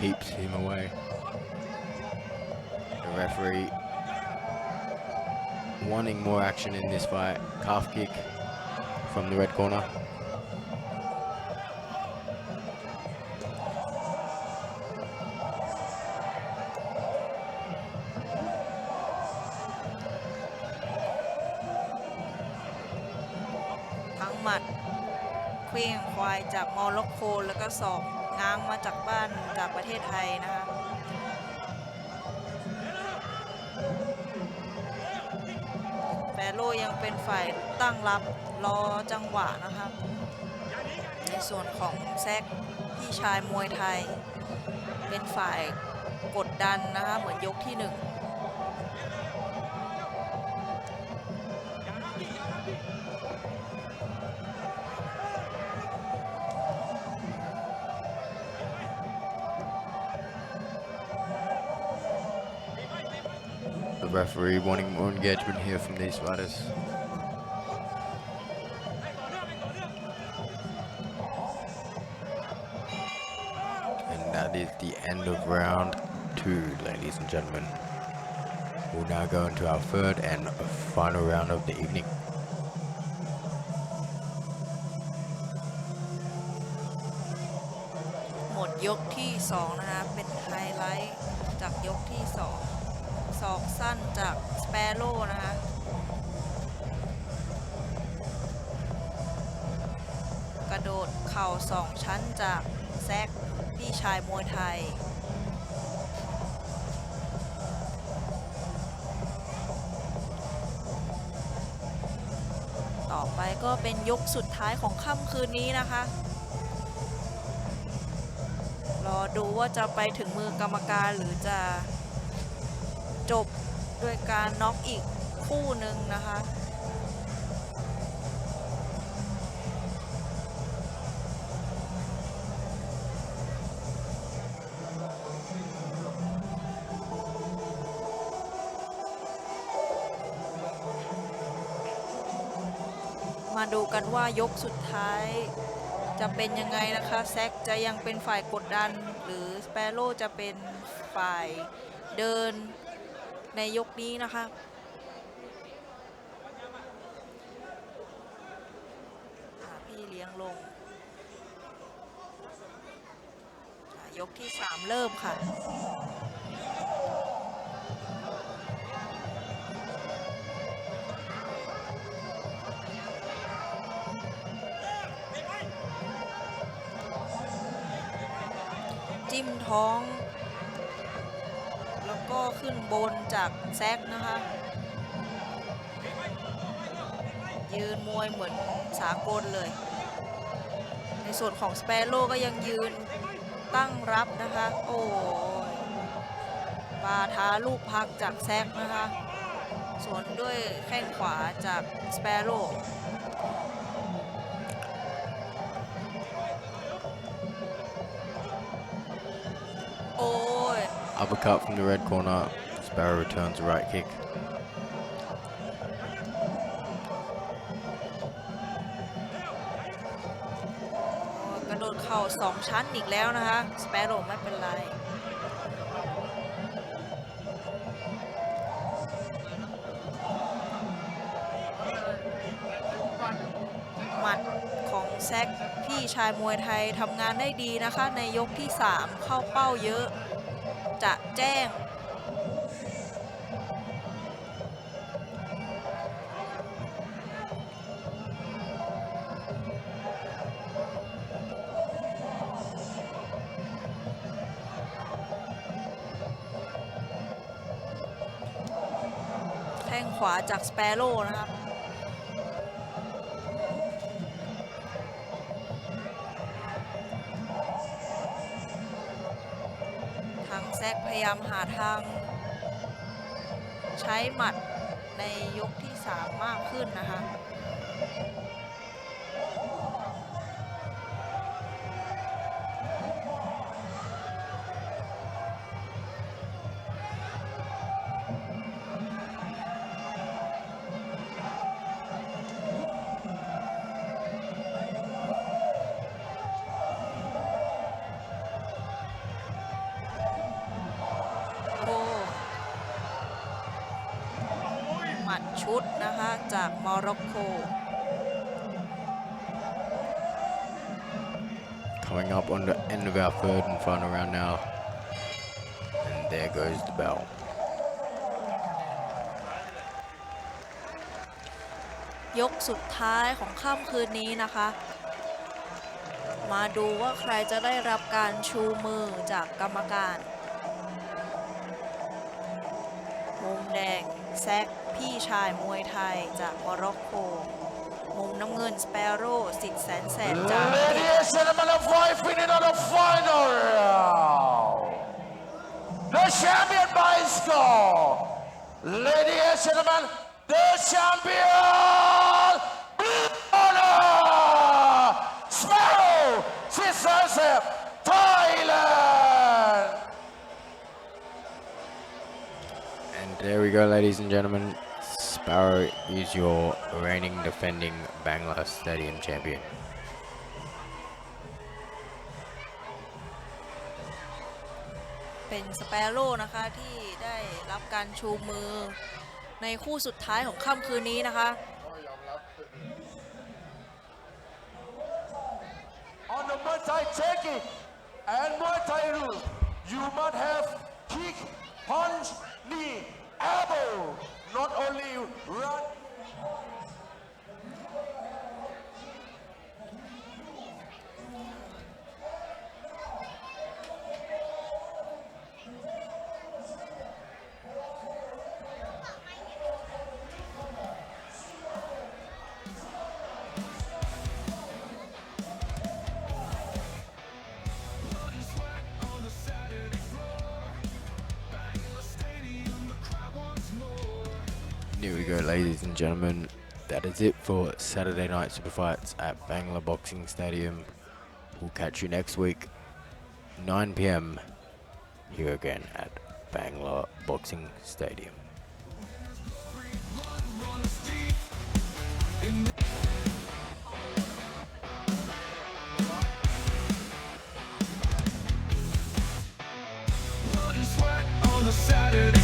keeps him away. The referee wanting more action in this fight. Calf kick from the red corner.หมัดเคว้งควายจากโมร็อกโกแล้วก็ศอกง้างมาจากบ้านจากประเทศไทยนะคะแฟโร่ยังเป็นฝ่ายตั้งรับรอจังหวะนะคะในส่วนของแซกพี่ชายมวยไทยเป็นฝ่ายกดดันนะคะเหมือนยกที่1The referee wanting more engagement here from these fighters. And that is the end of round 2, ladies and gentlemen. We'll now go into our third and final round of the evening. หมดยกที่2นะคะเป็นไฮไลท์จากยกที่2ศอกสั้นจากสเปโร่นะคะกระโดดเข่า2 ชั้นจากแซกพี่ชายมวยไทยต่อไปก็เป็นยกสุดท้ายของค่ำคืนนี้นะคะรอดูว่าจะไปถึงมือกรรมการหรือจะจบด้วยการน็อกอีกคู่หนึ่งนะคะ ค ดูกันว่ายกสุดท้ายจะเป็นยังไงนะคะแซกจะยังเป็นฝ่ายกดดันหรือสเปโร่จะเป็นฝ่ายเดินในยกนี้นะคะพี่เลี้ยงลงยกที่3เริ่มค่ะจิ้มท้องแล้วก็ขึ้นบนจากแซกนะคะยืนมวยเหมือนสากลเลยในส่วนของสเปโร่ก็ยังยืนตั้งรับนะคะโอ้ยปาท้าลูกพักจากแซกนะคะสวนด้วยแข้งขวาจากสเปโร่โอ้ย Uppercut from the red corner. Sparrow returns a right kick. กระโดดเข่า2ชั้นอีกแล้วนะคะสเปโร่ไม่เป็นไรหมัดของแซกพี่ชายมวยไทยทำงานได้ดีนะคะในยกที่3เข้าเป้าเยอะจะแจ้งแข้งขวาจากสเปโร่นะครับทางแซกพยายามหาทางใช้หมัดในยกที่3มากขึ้นนะคะหมัดชุดนะคะจากโมร็อกโก Coming up on the end of our third and final round now. And there goes the bell. ยกสุดท้ายของค่ำคืนนี้นะคะมาดูว่าใครจะได้รับการชูมือจากกรรมการมุมแดงแซกพี่ชายมวยไทยจากโมร็อกโกมุมน้ำเงินสเปโร่สิทธิ์แสนแสบจาก Ladies and gentlemen, fighting in the final round. The champion by score. Ladies and gentlemen, the champion, Honor, Sparrow, Sisters, Thailand. And there we go, ladies and gentlemen. Sparrow is your reigning defending Bangla Stadium champion. เป็นสเปโร่นะคะที่ได้รับการชูมือในคู่สุดท้ายของค่ำคืนนี้นะคะ On the Muay Thai technique and Muay Thai rule, you must have kick, punch, knee, elbow, not only run. Here we go, ladies and gentlemen. That is it for Saturday night super fights at Bangla Boxing Stadium. We'll catch you next week, 9 p.m. here again at Bangla Boxing Stadium. Saturday